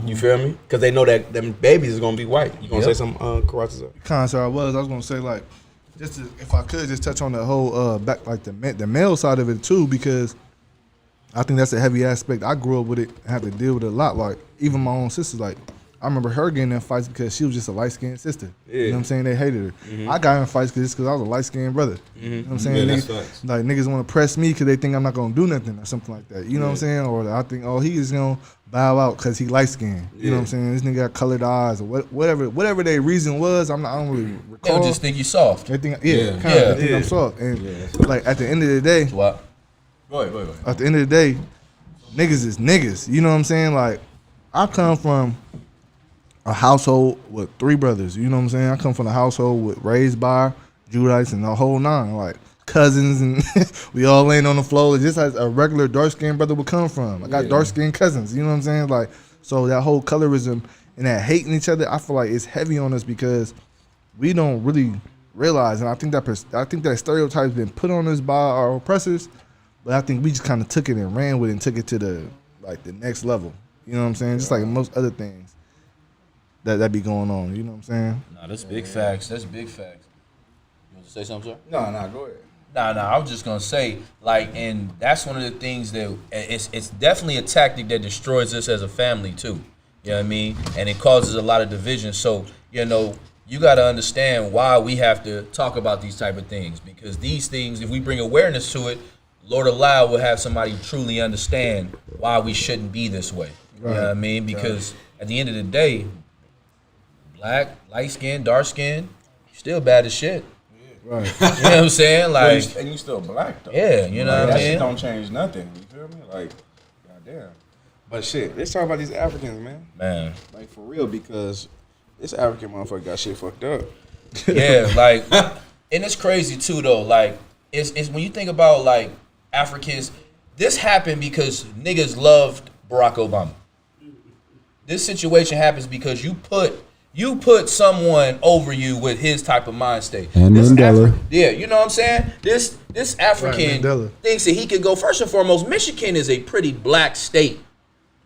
You feel me? Because they know that them babies is gonna be white. You gonna say something, Karachi? I was gonna say, like, just to, if I could just touch on the whole back, like the male side of it too, because I think that's a heavy aspect. I grew up with it, and had to deal with it a lot. Like, even my own sister, like, I remember her getting in fights because she was just a light-skinned sister. Yeah. You know what I'm saying? They hated her. I got in fights because I was a light-skinned brother. You know what I'm saying? Niggas want to press me because they think I'm not going to do nothing or something like that. You know what I'm saying? Or I think, oh, he is going to bow out because he light-skinned. You know what I'm saying? This nigga got colored eyes or whatever their reason was. I don't really recall. They'll just think you soft. They think, they think I'm soft. And like, at the end of the day, What? Go ahead. at the end of the day, niggas is niggas. You know what I'm saying? Like, I come from a household with 3 brothers. You know what I'm saying? I come from a household with raised by Judites and the whole 9, like cousins, and we all laying on the floor. Just as a regular dark-skinned brother would come from. I got dark-skinned cousins. You know what I'm saying? Like, so that whole colorism and that hating each other, I feel like it's heavy on us because we don't really realize, and I think that stereotype's been put on us by our oppressors, but I think we just kind of took it and ran with it and took it to the next level. You know what I'm saying? Just like most other things that be going on. You know what I'm saying? Nah, that's big facts. That's big facts. You want to say something, sir? No, go ahead. Nah, I was just gonna say, like, and that's one of the things that it's definitely a tactic that destroys us as a family too. You know what I mean? And it causes a lot of division. So, you know, you got to understand why we have to talk about these type of things, because these things, if we bring awareness to it, Lord allow we'll have somebody truly understand why we shouldn't be this way. Right. You know what I mean? Because at the end of the day, black, light skin, dark skin, still bad as shit. Right. You know what I'm saying? Like, and you still black though. Yeah, you know what I mean? That shit don't change nothing. You feel me? Like, goddamn. But shit, let's talk about these Africans, man. Like, for real, because this African motherfucker got shit fucked up. Yeah, like, and it's crazy too though. Like, it's when you think about like Africans, this happened because niggas loved Barack Obama. This situation happens because you put someone over you with his type of mind state. And this Mandela. you know what I'm saying? This African thinks that he could go. First and foremost, Michigan is a pretty black state.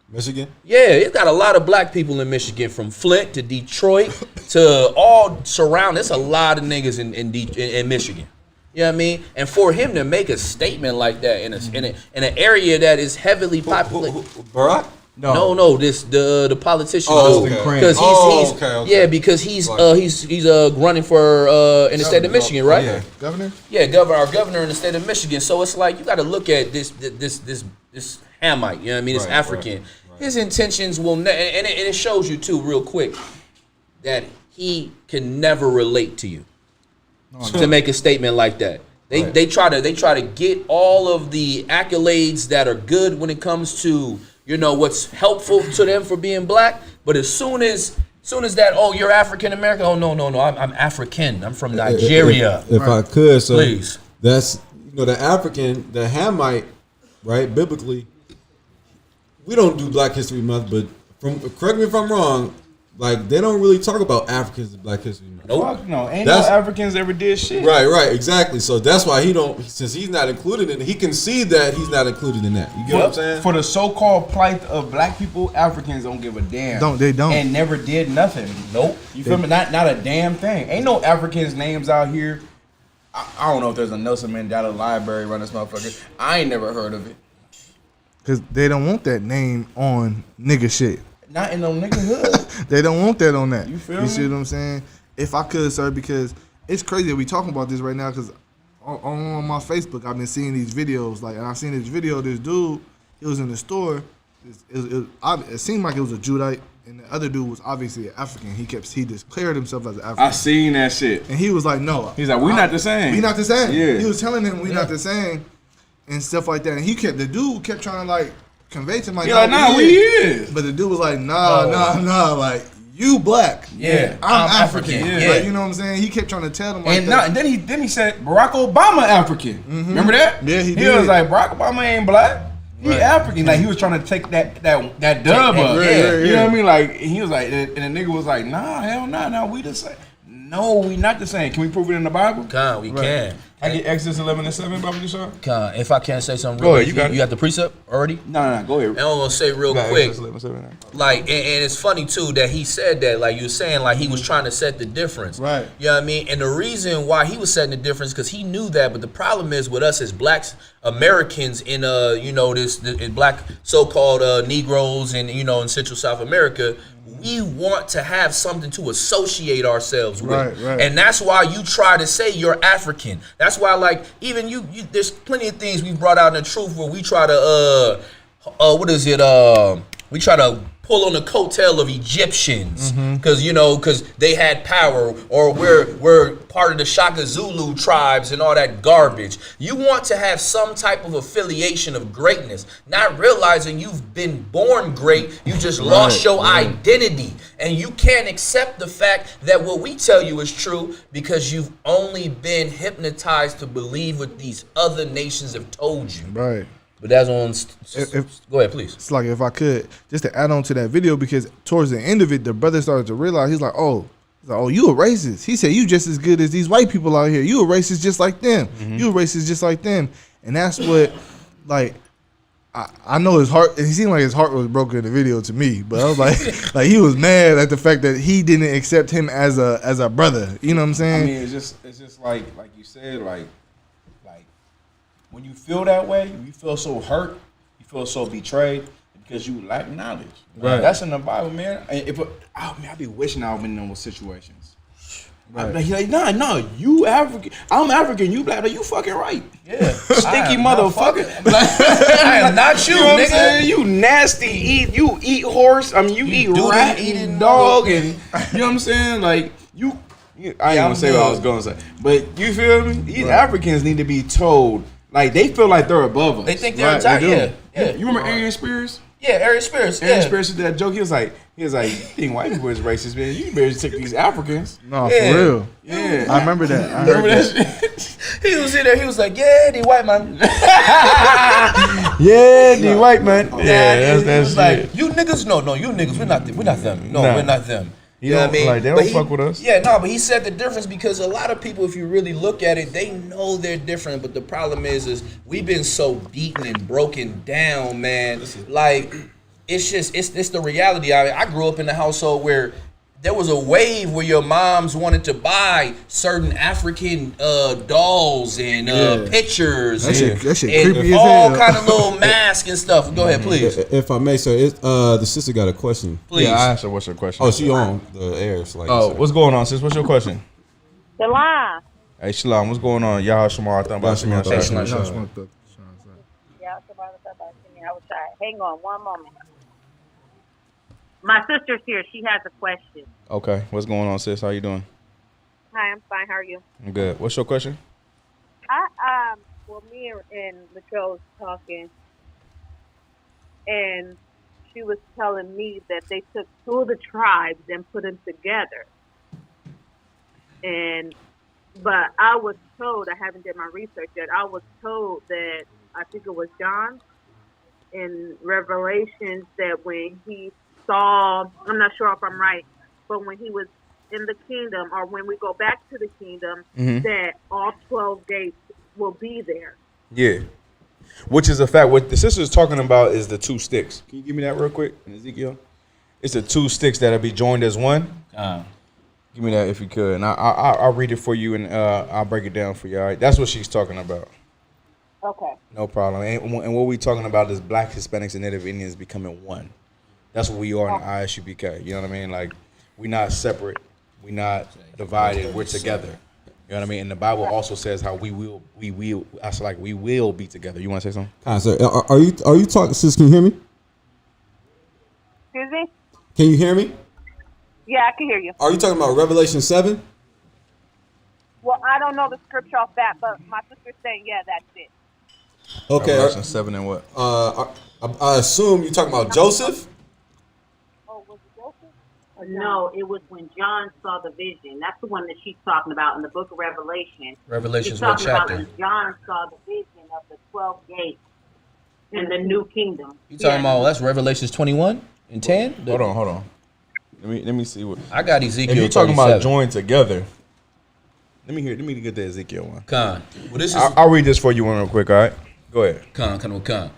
Michigan? Yeah, it's got a lot of black people in Michigan, from Flint to Detroit to all surrounding. There's a lot of niggas in Michigan. You know what I mean? And for him to make a statement like that in an area that is heavily populated. Barack? No, the politician. Okay. Because he's running for in the state of Michigan, right? Yeah. Governor? Yeah, our governor in the state of Michigan. So it's like you got to look at this Hamite. You know what I mean? This African. Right. His intentions will, and it shows you too, real quick, that he can never relate to you to make a statement like that. They try to get all of the accolades that are good when it comes to, you know, what's helpful to them for being black, but as soon as that, oh, you're African American, oh no, I'm African, I'm from Nigeria. If I could, so please. That's, you know, the Hamite, right? Biblically, we don't do Black History Month, but correct me if I'm wrong, like they don't really talk about Africans in Black History Month. Nope. Fuck no, ain't That's- no Africans ever did shit. Right, exactly. So that's why he don't. Since he's not included in, he can see that he's not included in that. You get what I'm saying? For the so-called plight of black people, Africans don't give a damn. They don't. And never did nothing. Nope. You feel me? Not a damn thing. Ain't no Africans names out here. I don't know if there's a Nelson Mandela library around this motherfucker. I ain't never heard of it. Because they don't want that name on nigga shit. Not in no nigga hood. They don't want that on that. You feel You see me? what I'm saying? If I could, sir, because it's crazy that we talking about this right now. Because on my Facebook, I've been seeing these videos. Like, and I seen this video. This dude, he was in the store. It seemed like it was a Judite, and the other dude was obviously an African. He declared himself as an African. I seen that shit. And he was like, no. He's like, we not the same. We not the same. Yeah. He was telling him we not the same and stuff like that. And the dude kept trying to like convey to him like, He like, nah, we is. But the dude was like, nah, like you black. Yeah, I'm African. Yeah. Like, you know what I'm saying? He kept trying to tell them like And, that. and then he said Barack Obama African. Remember that? Yeah, he He did. was like Barack Obama ain't black. He African. Like he was trying to take that dub up. Yeah. You know what I mean? Like he was like, and the nigga was like, nah, hell nah, nah, we the same. No, we not the same. Can we prove it in the Bible? Con, we can. I get Exodus 11:7, Baba Deshaun? Con, if I can say something Go real ahead, quick, you got it. the precept already? No, go ahead. And I'm gonna say real You got quick, Exodus 11:7. like, and it's funny too that he said that, like you were saying, like he was trying to set the difference. Right. You know what I mean? And the reason why he was setting the difference because he knew that, but the problem is with us as blacks, Americans in in black so-called Negroes and in Central South America, we want to have something to associate ourselves with. Right. And that's why you try to say you're African. That's why, like, even you there's plenty of things we brought out in the truth where we try to we try to pull on the coattail of Egyptians because they had power, or we're part of the Shaka Zulu tribes and all that garbage. You want to have some type of affiliation of greatness, not realizing you've been born great. You just lost your identity, and you can't accept the fact that what we tell you is true because you've only been hypnotized to believe what these other nations have told you. Right. But that's on. Go ahead, please. It's like if I could just to add on to that video, because towards the end of it, the brother started to realize he's like, oh, you a racist. He said you just as good as these white people out here. You a racist just like them. You a racist just like them. And that's what, like, I know his heart. It seemed like his heart was broken in the video to me, but I was like he was mad at the fact that he didn't accept him as a brother. You know what I'm saying? I mean, it's just like you said, like when you feel that way, you feel so hurt, you feel so betrayed because you lack knowledge. Right. That's in the Bible, man. And I be wishing I was in those situations. Right. He's like, nah, you African, I'm African, you black, you fucking right. Yeah, Stinky motherfucker. I am not you, You know what I'm nigga. saying? You nasty, you eat horse. I mean, you eat do rat, that eating eating dog, and you know what I'm saying? Like I ain't gonna say what I was gonna say, but you feel me? These Africans need to be told, like they feel like they're above us. They think they're Right, attacked. they do. Yeah. You remember Aaron Spears? Yeah, Aaron Spears. Aaron Yeah. Spears did that joke. He was like, you think white people is racist, man? You better take these Africans. No, Yeah. for real. Yeah. I remember that. I heard Remember that. that shit? He was in there. He was like, "Yeah, the white man." Yeah, the white man. Yeah, he was like, "You niggas, no, you niggas. We're not them. No, Nah. we're not them." You know don't- what I mean? like, they But don't fuck with us. Yeah, no, but he said the difference because a lot of people, if you really look at it, they know they're different. But the problem is we've been so beaten and broken down, man. Like, it's just it's the reality of it. I grew up in a household where there was a wave where your moms wanted to buy certain African dolls and pictures That shit and creepy as all hell. kind of little masks and stuff. Go ahead, please. If I may, sir, the sister got a question. Please. Yeah, I asked her what's your question. Oh, she on the air. So like, Oh, what's going on, sis? What's your question? Shalom. Hey, Shalom, what's going on? Y'all, Shamar, I about Shalom. Shalom. Shalom. No, I just wanted to- Yeah, I was shy. Hang on one moment. My sister's here. She has a question. Okay, what's going on, sis? How you doing? Hi, I'm fine. How are you? I'm good. What's your question? Well, me and Latrell was talking, and she was telling me that they took two of the tribes and put them together. But I was told, I haven't done my research yet, I was told that, I think it was John, in Revelations, that when he saw, I'm not sure if I'm right, but when he was in the kingdom, or when we go back to the kingdom, Mm-hmm. that all 12 gates will be there. Yeah. Which is a fact. What the sister is talking about is the two sticks. Can you give me that real quick in Ezekiel? It's the two sticks that'll be joined as one. Give me that if you could, and I'll read it for you, and I'll break it down for you. All right, that's what she's talking about. Okay. No problem. And what we talking about is Black, Hispanics, and Native Indians becoming one. That's what we are in the ISUPK. You know what I mean? Like, we're not separate. We're not divided. We're together. You know what I mean? And the Bible also says how we will be together. You want to say something? Sir, are you talking? Sis, can you hear me? Excuse me? Can you hear me? Yeah, I can hear you. Are you talking about Revelation 7? Well, I don't know the scripture off that, but my sister's saying, yeah, that's it. Okay. Revelation 7 and what? I assume you're talking about Joseph. Oh, was it Joseph? No, it was when John saw the vision. That's the one that she's talking about in the book of Revelation. Revelations She's what talking about chapter? when John saw the vision of the 12 gates in the new kingdom. You talking about that's Revelations 21 and 10? Hold on. Let me see what. I got Ezekiel. If you're talking 37. about joined together, let me get the Ezekiel one. Con. Well, this is I'll read this for you one real quick. All right, go ahead. Con.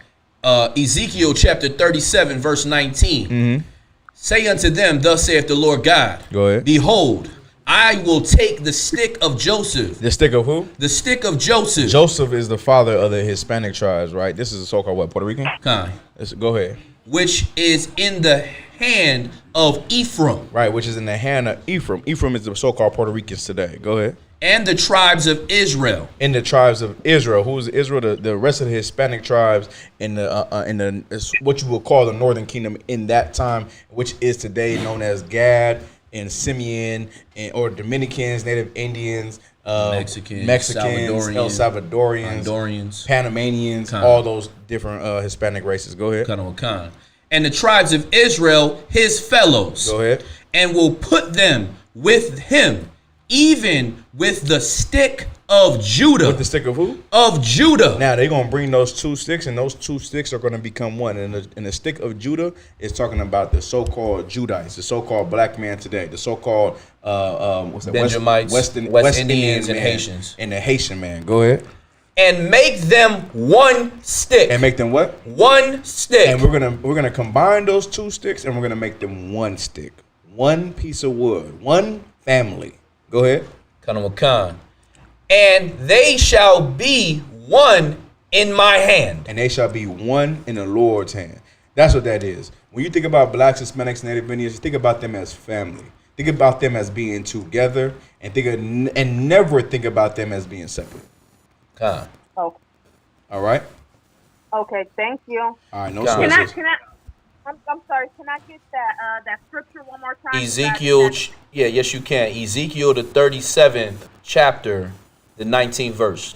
Ezekiel chapter 37, verse 19. Mm-hmm. Say unto them, thus saith the Lord God. Go ahead. Behold, I will take the stick of Joseph. The stick of who? The stick of Joseph. Joseph is the father of the Hispanic tribes, right? This is a so-called what? Puerto Rican? Con. Go ahead. Which is in the hand of Ephraim. Right, which is in the hand of Ephraim. Ephraim is the so-called Puerto Ricans today. Go ahead. And the tribes of Israel. In the tribes of Israel, who is Israel? The rest of the Hispanic tribes in the what you would call the Northern Kingdom in that time, which is today known as Gad and Simeon or Dominicans, Native Indians, Mexicans, El Salvadorians, Salvadorians, Panamanians, all those different Hispanic races. Go ahead. Con. And the tribes of Israel, his fellows. Go ahead. And will put them with him, even with the stick of Judah. With the stick of who? Of Judah. Now they're gonna bring those two sticks, and those two sticks are gonna become one. And the stick of Judah is talking about the so-called Judites, the so-called black man today, the so-called what's that? Benjamites, West Indians, and man, Haitians, and the Haitian man. Go ahead. And make them one stick. And make them what? One stick. And we're gonna combine those two sticks, and we're gonna make them one stick, one piece of wood, one family. Go ahead. Khan. And they shall be one in my hand. And they shall be one in the Lord's hand. That's what that is. When you think about blacks, Hispanics, Native Indians, you think about them as family. Think about them as being together, and never think about them as being separate. Khan. Okay. All right. Okay. Thank you. All right. No Can sweat. I'm sorry. Can I get that scripture one more time? Ezekiel. Yes, you can. Ezekiel the 37th chapter, the 19th verse.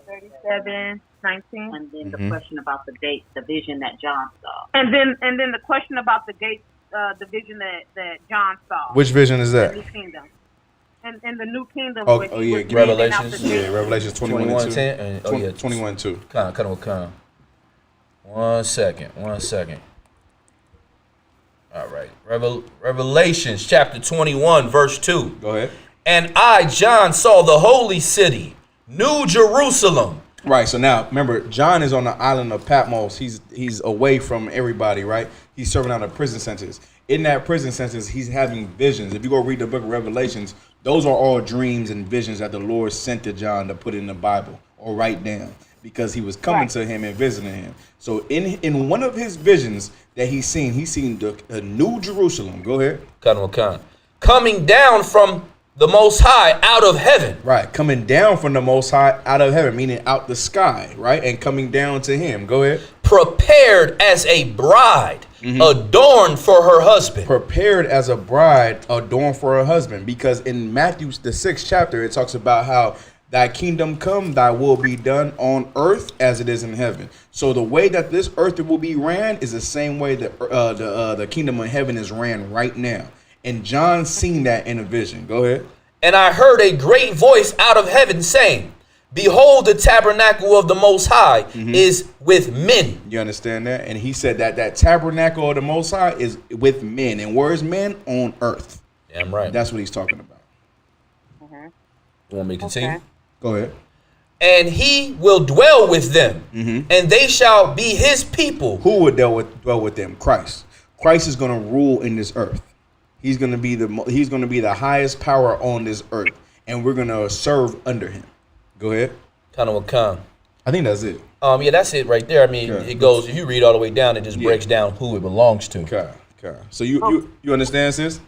37, 19. And then the question about the gate, the vision that John saw. And then the question about the gates, the vision that John saw. Which vision is The that? new kingdom. And the new kingdom. Oh, where oh he yeah, was bringing out Revelations. the gates. Yeah, Revelations 21:2. 10, and, 21:2. Khan. One second. All right. Revelations chapter 21, verse 2. Go ahead. And I, John, saw the holy city, New Jerusalem. Right. So now, remember, John is on the island of Patmos. He's away from everybody, right? He's serving out a prison sentence. In that prison sentence, he's having visions. If you go read the book of Revelations, those are all dreams and visions that the Lord sent to John to put in the Bible or write down, because he was coming to him and visiting him. So in one of his visions that he's seen the New Jerusalem. Go ahead. Khan. Coming down from the Most High out of heaven. Right. Coming down from the Most High out of heaven, meaning out the sky, right? And coming down to him. Go ahead. Prepared as a bride, adorned for her husband. Prepared as a bride adorned for her husband. Because in Matthew, the 6th chapter, it talks about how thy kingdom come, thy will be done on earth as it is in heaven. So the way that this earth will be ran is the same way that the kingdom of heaven is ran right now. And John seen that in a vision. Go ahead. And I heard a great voice out of heaven saying, Behold, the tabernacle of the Most High is with men. You understand that? And he said that tabernacle of the Most High is with men. And where is men? On earth. Damn right. That's what he's talking about. You want me to continue? Okay. Go ahead. And he will dwell with them, and they shall be his people. Who would dwell with them? Christ. Christ is going to rule in this earth. He's going to be the highest power on this earth, and we're going to serve under him. Go ahead. Kind of a con. I think that's it. Yeah, that's it right there. I mean, Okay. it goes. If you read all the way down, it just breaks down who it belongs to. Okay. So you understand, sis?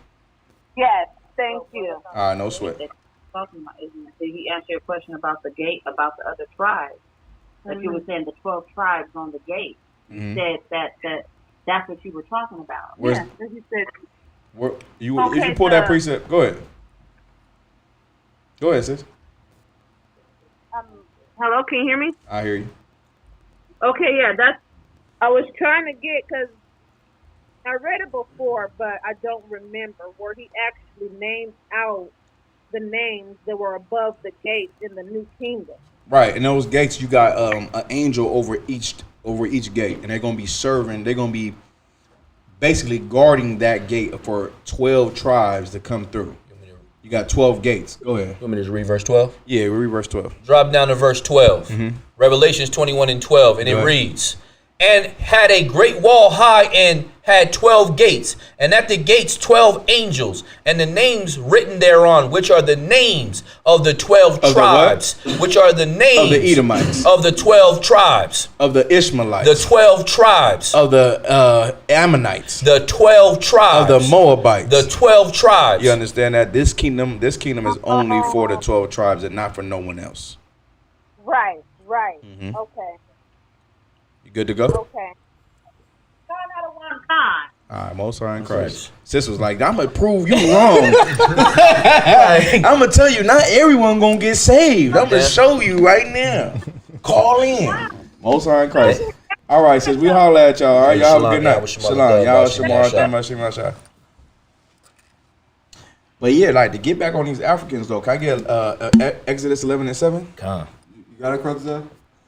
Yes, thank you. All right, no sweat. Talking about, isn't it? Did he answer your question about the gate, about the other tribes? Like you were saying, the 12 tribes on the gate. You said that's what you were talking about. Where's, Yeah, he said. if you pull that precept, go ahead. Go ahead, sis. Hello, can you hear me? I hear you. Okay, yeah, I was trying to get, because I read it before, but I don't remember where he actually named out the names that were above the gates in the new kingdom. Right, and those gates, you got an angel over each gate, and they're gonna be serving. They're gonna be basically guarding that gate for 12 tribes to come through. You got 12 gates. Go ahead. You want me to just read verse 12? Yeah, we read verse 12. Drop down to verse 12. Revelations 21 and 12, and it Go ahead. reads, and had a great wall high and had 12 gates, and at the gates 12 angels, and the names written thereon, which are the names of the 12 Of the what? tribes, which are the names Of the Edomites. of the 12 tribes, Of the Ishmaelites. the 12 tribes, of the Ammonites. the 12 tribes, Of the Moabites. the 12 tribes. You understand that this kingdom is only for the 12 tribes and not for no one else. Right. Mhm. Okay. You good to go? Okay. God out of one kind. All right, Most High in That's Christ. Sis was like, I'm gonna prove you wrong. I'm gonna tell you, not everyone gonna get saved. I'm gonna show you right now. Call in. Most High in Christ. All right, sis, we holler at y'all. All right, y'all have a good night. Shalom. Y'all shamar. But yeah, like to get back on these Africans though, can I get Exodus 11 and 7? Come. You got it, Brother Zach?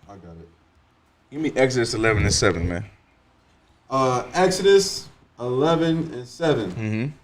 I got it. Give me Exodus 11 and 7, man. Exodus 11 and 7.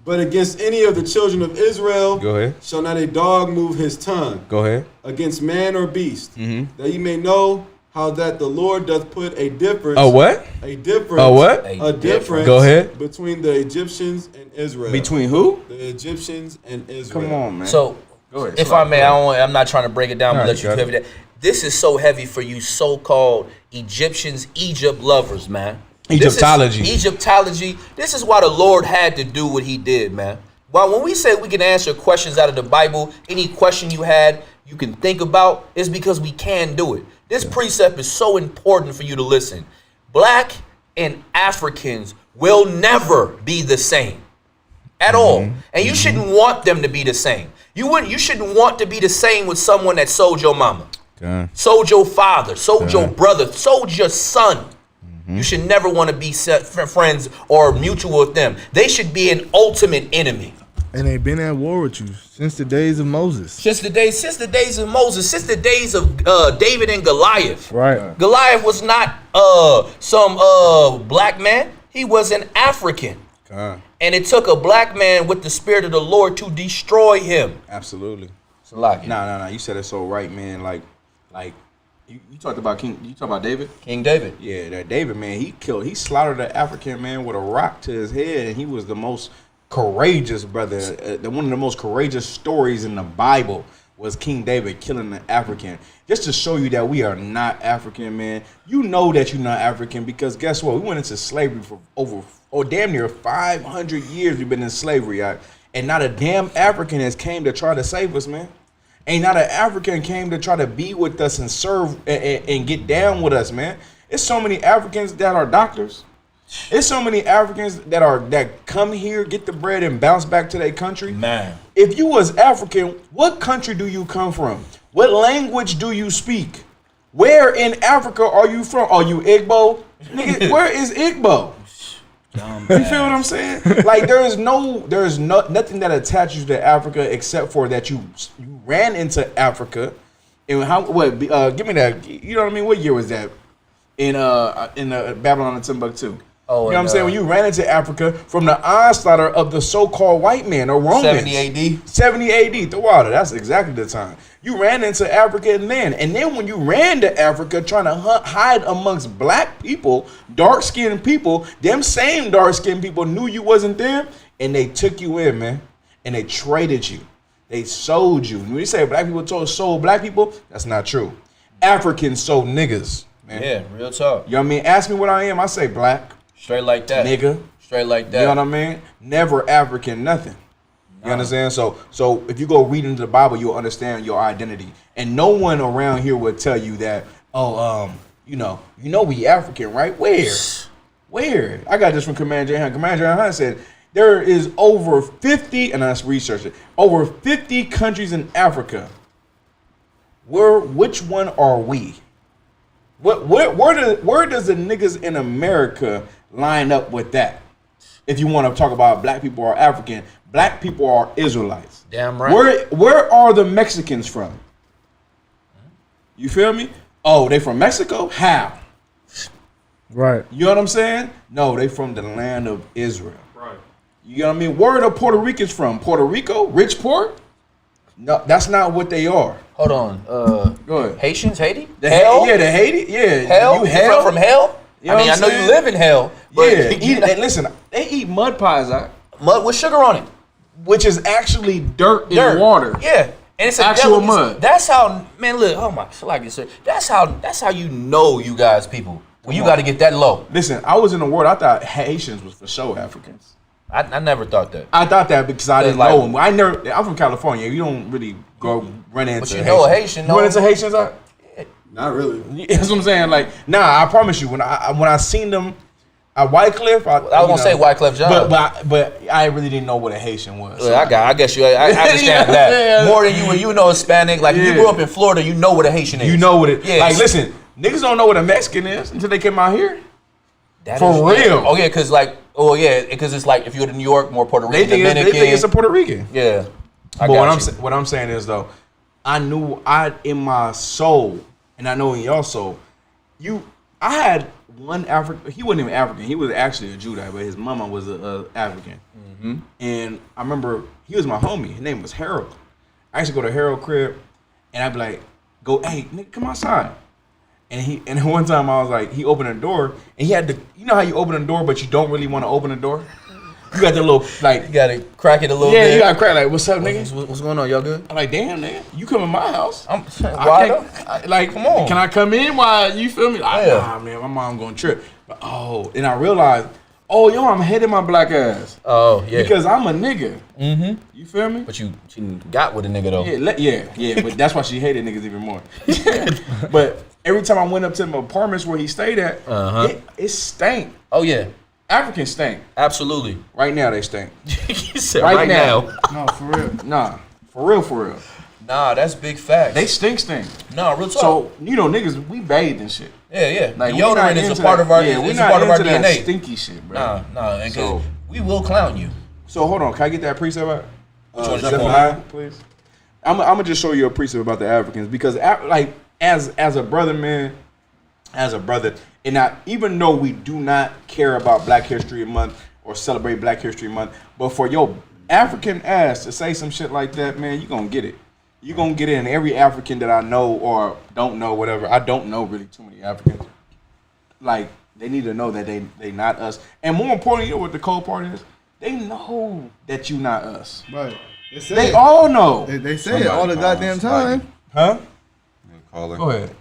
But against any of the children of Israel Go ahead. shall not a dog move his tongue Go ahead. against man or beast, that you may know how that the Lord doth put a difference. A what? A difference. A what? A difference. Go ahead. Between the Egyptians and Israel. Between who? The Egyptians and Israel. Come on, man. So, Go ahead. if I may, I'm not trying to break it down, but All let right, you got cover that. This is so heavy for you so-called Egyptians, Egypt lovers, man. Egyptology. Egyptology. This is why the Lord had to do what he did, man. Well, when we say we can answer questions out of the Bible, any question you had, you can think about, it's because we can do it. This precept is so important for you to listen. Black and Africans will never be the same at all. And you shouldn't want them to be the same. You shouldn't want to be the same with someone that sold your mama, sold your father, sold your brother, sold your son. You should never want to be friends or mutual with them. They should be an ultimate enemy. And they've been at war with you since the days of Moses. Since the days of Moses, since the days of David and Goliath. Right. Goliath was not some black man. He was an African. And it took a black man with the spirit of the Lord to destroy him. Absolutely. Salaki. Nah. You said it so right, man. Like you talked about King. You talked about David. King David. Yeah, that David, man. He slaughtered an African man with a rock to his head, and he was the most courageous brother. One of the most courageous stories in the Bible was King David killing an African. Just to show you that we are not African, man. You know that you're not African because guess what? We went into slavery for damn near 500 years. We've been in slavery, and not a damn African has came to try to save us, man. Ain't not an African came to try to be with us and serve and get down with us, man. It's so many Africans that are doctors. It's so many Africans that come here, get the bread, and bounce back to their country. Man. If you was African, what country do you come from? What language do you speak? Where in Africa are you from? Are you Igbo? Nigga, where is Igbo? You feel what I'm saying? Like there's nothing that attaches you to Africa except for that you ran into Africa And how? What? Give me that. You know what I mean? What year was that? In Babylon and Timbuktu. Oh, you know what I'm saying? When you ran into Africa from the onslaught of the so-called white man or Romans. 70 AD. 70 AD, the water. That's exactly the time. You ran into Africa and then when you ran to Africa trying to hide amongst black people, dark-skinned people, them same dark-skinned people knew you wasn't there and they took you in, man. And they traded you. They sold you. When you say black people sold black people, that's not true. Africans sold niggas, man. Yeah, real talk. You know what I mean? Ask me what I am, I say black. Straight like that. Nigga. Straight like that. You know what I mean? Never African nothing. You understand? So if you go read into the Bible, you'll understand your identity. And no one around here would tell you that, you know we African, right? Where? I got this from Commander J. Hunt. Commander J. Hunt said there is over 50, and I researched it, over 50 countries in Africa. Which one are we? Where does the niggas in America line up with that? If you want to talk about black people are African, black people are Israelites. Damn right. Where are the Mexicans from? You feel me? Oh, they from Mexico? How? Right. You know what I'm saying? No, they from the land of Israel. Right. You know what I mean? Where are the Puerto Ricans from? Puerto Rico? Richport? No, that's not what they are. Hold on. Go ahead. Haitians, Haiti? Hell? Yeah, the Haiti. Yeah. Hell? You hell? From hell? You know I mean, what I know I'm you saying? live in hell. But Yeah. And listen, they eat mud pies, mud with sugar on it. which is actually dirt in water. Yeah. And it's actual mud. That's how, man, look, oh my, so like you said, that's how you know you guys people. When you got to get that low. Listen, I was in the world, I thought Haitians was for sure Africans. I never thought that. I thought that because I didn't like- know them. I'm from California. You don't really go run into But you know a Haitian, You no? run into Haitians? Not really. That's what I'm saying. Like, nah, I promise you, when I seen them at Wycliffe, I was gonna say Wycliffe Jean. but I really didn't know what a Haitian was. Look, I guess you. I understand that Yeah. more than you know Hispanic. Like if you Yeah. grew up in Florida, you know what a Haitian is. You know what it. Yeah. Like, listen, niggas don't know what a Mexican is until they came out here. That For is- real. Oh yeah, because it's like if you go to New York, more Puerto They Rican, think Dominican. it's a Puerto Rican. Yeah. But what I'm saying is though, I knew in my soul, and I know in your soul, I had one African. He wasn't even African. He was actually a Judite, but his mama was a African. Mm-hmm. And I remember he was my homie. His name was Harold. I used to go to Harold's crib, and I'd be like, hey, nigga, come outside. And one time I was like, he opened a door, and he had to, you know how you open a door, but you don't really want to open the door? You got that little, like. You got to crack it a little Yeah, bit. you got to crack, like, what's up, nigga? What's going on? Y'all good? I'm like, damn, nigga, you come in my house. Why though? Like, Come on. Can I come in while you feel me? Like, Yeah. nah, man, my mom gonna trip. But, and I realized, yo, I'm heading my black ass. Oh yeah. Because I'm a nigga. Mm-hmm. You feel me? But she got with a nigga though. Yeah. But that's why she hated niggas even more. But every time I went up to the apartments where he stayed at, it stank. Oh yeah. Africans stink. Absolutely. Right now they stink. You said Right now. No, for real. Nah, for real. Nah, that's big facts. They stink. Nah, real talk. So, niggas, we bathe and shit. Yeah. Like, Deodorant is a part of our. we're It's not a part of our into that DNA. stinky shit, bro. Nah, and So- we will clown you. So hold on, can I get that precept out? Which one is Zephaniah, please. I'm gonna just show you a precept about the Africans because, like, as a brother, man, and even though we do not care about Black History Month or celebrate Black History Month, but for your African ass to say some shit like that, man, you gonna get it. You gonna get it, and every African that I know or don't know, whatever, I don't know really too many Africans. Like, they need to know that they not us, and more importantly, you know what the cold part is? They know that you not us. Right. They all know. They say it all the goddamn time. Huh? Caller. Go ahead.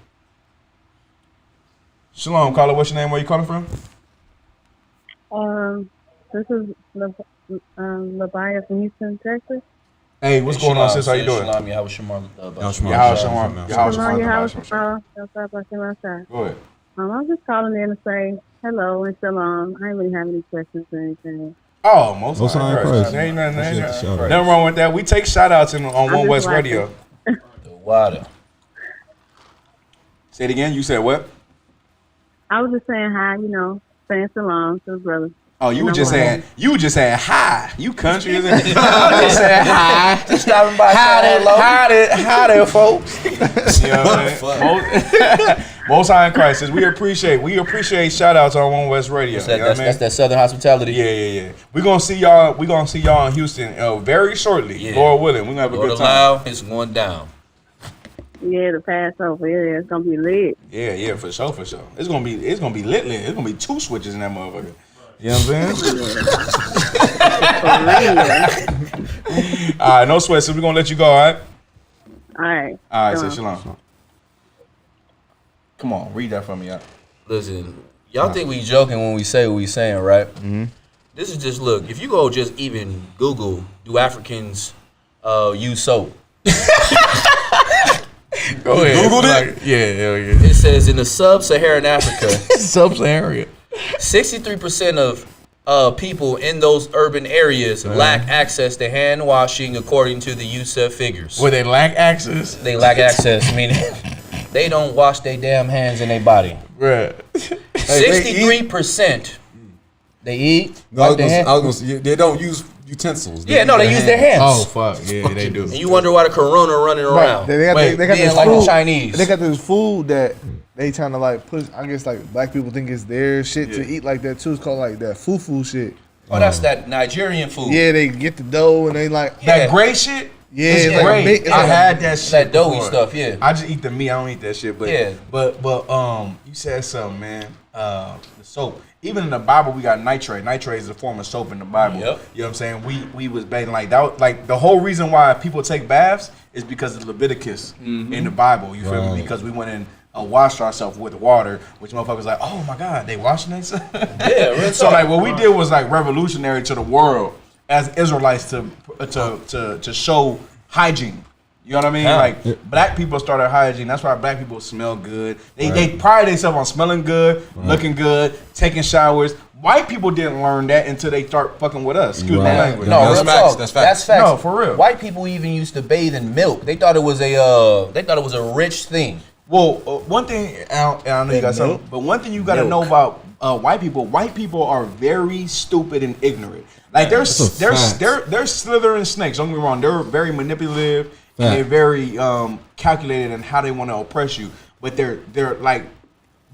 Shalom, caller. What's your name? Where you calling from? This is Labaya from Houston, Texas. Hey, what's going on, sis? How you doing? Shalom, how was Shamar? Go ahead. I was just calling in to say hello and shalom. I ain't really have any questions or anything. Oh, most Most high high praise. praise. Ain't nothing, Appreciate the shout out. nothing wrong with that. We take shout outs on One West like Radio. The water. Say it again. You said what? I was just saying hi, Saying salam to the brother. Oh, you were just saying hi. You country as just saying hi. Just stopping by. Hi there, folks. You know what I mean? Most High in Christ. We appreciate shout outs on One West Radio. That's that Southern hospitality. Yeah. We're gonna see y'all in Houston very shortly. Yeah. Lord willing. We're gonna have a good time. It's going down. Yeah, the Passover. Yeah, it's gonna be lit. Yeah, for sure. It's gonna be lit. It's gonna be 2 switches in that motherfucker. You know what I'm saying? All right, no sweat. So we're gonna let you go. All right. All right. Say shalom. Come on, read that for me, y'all. Listen, y'all think we joking when we say what we saying, right? Mm-hmm. This is just look. If you go just even Google, do Africans use soap? Go ahead. Googled it? Yeah. It says in the sub-Saharan Africa, 63% of people in those urban areas lack access to hand washing, according to the UNICEF figures. Well, they lack access. They lack access, meaning they don't wash their damn hands in their body. Right. 63%. They eat. No, I was gonna say, they don't use utensils. They use their hands. Oh fuck, yeah, they do. And you wonder why the corona running around. They got this like food, the Chinese. They got this food that they trying to like push. I guess like black people think it's their shit to eat like that too. It's called like that fufu shit. Oh, that's that Nigerian food. Yeah, they get the dough and they like that gray shit. Yeah, it's great. I had that shit. That doughy before. Stuff. Yeah. I just eat the meat. I don't eat that shit. But you said something, man. The soap. Even in the Bible, we got nitrate. Nitrate is a form of soap in the Bible. Yep. You know what I'm saying? We was bathing like that. Like the whole reason why people take baths is because of Leviticus in the Bible. You feel me? Because we went in washed ourselves with water, which motherfuckers like, oh my God, they washing themselves. Yeah. So like what we did was like revolutionary to the world as Israelites to show hygiene. You know what I mean? Like black people started hygiene. That's why black people smell good. They pride themselves on smelling good, looking good, taking showers. White people didn't learn that until they start fucking with us. Excuse my language. No, that's facts. No, for real. White people even used to bathe in milk. They thought it was a rich thing. Well, one thing, and I know you got something, but one thing you got to know about white people are very stupid and ignorant. Like they're slithering snakes. Don't get me wrong. They're very manipulative. And they're very calculated in how they want to oppress you. But they're like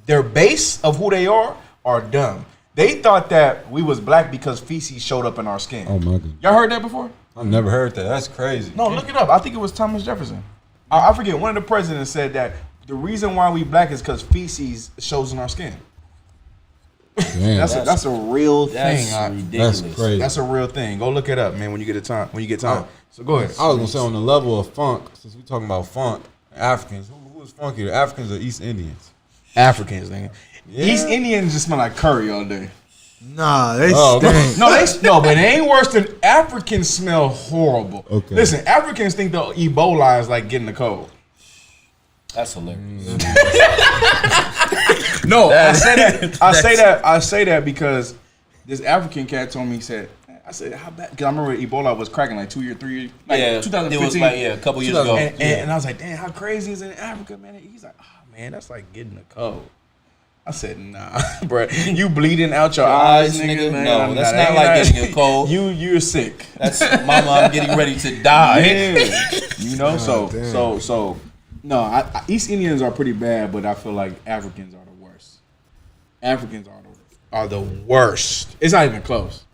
their base of who they are dumb. They thought that we was black because feces showed up in our skin. Oh my God. Y'all heard that before? I've never heard that. That's crazy. No, look it up. I think it was Thomas Jefferson. I forget. One of the presidents said that the reason why we black is because feces shows in our skin. Damn. That's a real thing. That's ridiculous. That's crazy. That's a real thing. Go look it up, man. When you get time. So go ahead. I was gonna say on the level of funk, since we talking about funk, Africans. Who is funky? The Africans or East Indians? Africans, nigga. Yeah. East Indians just smell like curry all day. Nah, they stink. No, but it ain't worse than Africans smell horrible. Okay. Listen, Africans think the Ebola is like getting the cold. That's hilarious. No, I say that because this African cat told me, he said, I said, how bad? Because I remember Ebola was cracking like 2 years, 3 years, like 2015. It was like, a couple years ago. And I was like, damn, how crazy is it in Africa, man? He's like, oh man, that's like getting the cold. I said, nah, bro, you bleeding out your eyes, nigga. Man. No, that's not like getting a cold. You're sick. That's my mom getting ready to die. Yeah. You know, so no, East Indians are pretty bad, but I feel like Africans are the worst. Africans are the worst. It's not even close.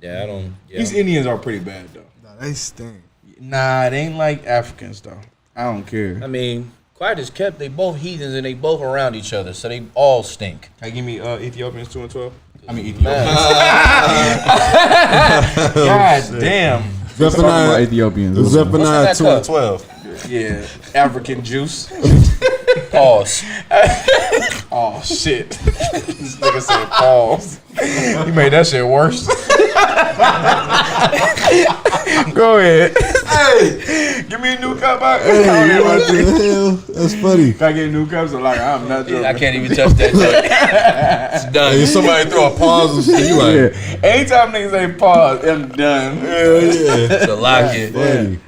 Yeah, I don't. Yeah. East Indians are pretty bad though. Nah, they stink. Nah, it ain't like Africans though. I don't care. I mean, quiet as kept, they both heathens and they both around each other, so they all stink. Can you give me Ethiopians 2 and 12? I mean Ethiopians. God damn. Zephaniah Ethiopians. Zephaniah 2 and 12. Yeah, African juice. Pause. Oh shit. This nigga said pause. You made that shit worse. Go ahead. Hey, give me a new cup. Hey, what the hell? That's funny. Can I get a new cup? So like, I'm not joking. I can't even touch that shit. It's done. Hey, somebody throw a pause and shit. You like, Anytime niggas say pause, I'm done. hell yeah. So lock it. Funny.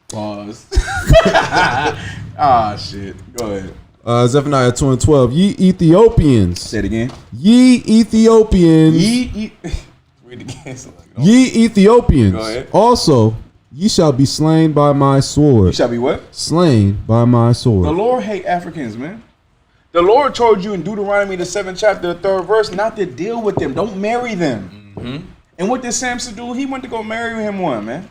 Pause. Ah, shit. Go ahead. Zephaniah 2:12. Ye Ethiopians. Say it again. Ye Ethiopians. Read it again. Ye Ethiopians. Go ahead. Also, ye shall be slain by my sword. You shall be what? Slain by my sword. The Lord hate Africans, man. The Lord told you in Deuteronomy, the 7th chapter, the 3rd verse, not to deal with them. Don't marry them. Mm-hmm. And what did Samson do? He went to go marry him one, man.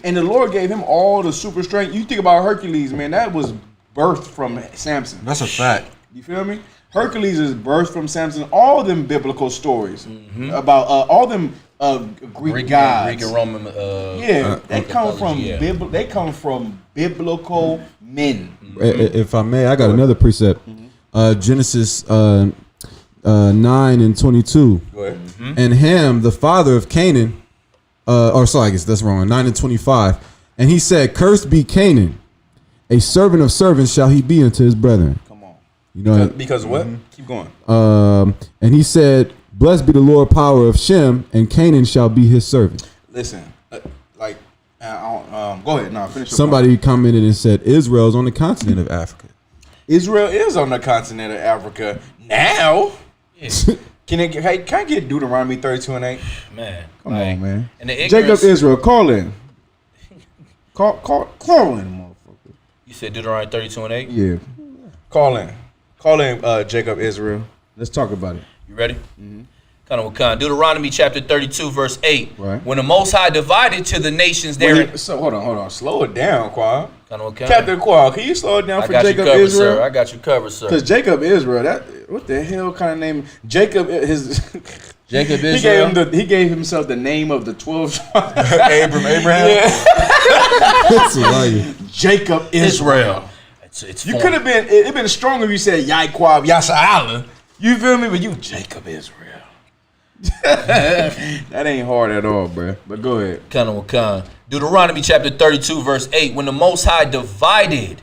And the Lord gave him all the super strength. You think about Hercules, man. That was birthed from Samson. That's a fact. You feel me? Hercules is birthed from Samson. All them biblical stories about all them Greek gods. Greek and Roman. They come from they come from biblical men. If I may, I got another precept. Genesis 9:22. Go ahead. And Ham, the father of Canaan, I guess that's wrong. 9:25. And he said, "Cursed be Canaan, a servant of servants shall he be unto his brethren." Come on. You know because what? Keep going. And he said, "Blessed be the Lord power of Shem, and Canaan shall be his servant." Listen, go ahead. No, finish. Somebody commented and said, "Israel's on the continent of Africa." Israel is on the continent of Africa now. Can I get Deuteronomy 32:8? Man, come on, man. And the ignorance, Jacob Israel, call in. Call in, motherfucker. You said Deuteronomy 32:8? Yeah. Call in, Jacob Israel. Let's talk about it. You ready? Mm-hmm. Deuteronomy chapter 32 verse 8. Right. When the Most High divided to the nations there. So hold on. Slow it down, Qual. Okay. Captain Qual, can you slow it down for Jacob covered, Israel? Sir. I got you covered, sir. Because Jacob Israel, what the hell kind of name? Jacob Israel. He gave himself the name of the 12 tribes. Abraham. Yeah. Jacob Israel. You could have been. It'd been stronger if you said Yaquab Yasa'ala. You feel me? But you Jacob Israel. That ain't hard at all, bro. But go ahead. Deuteronomy chapter 32 verse 8. When the Most High divided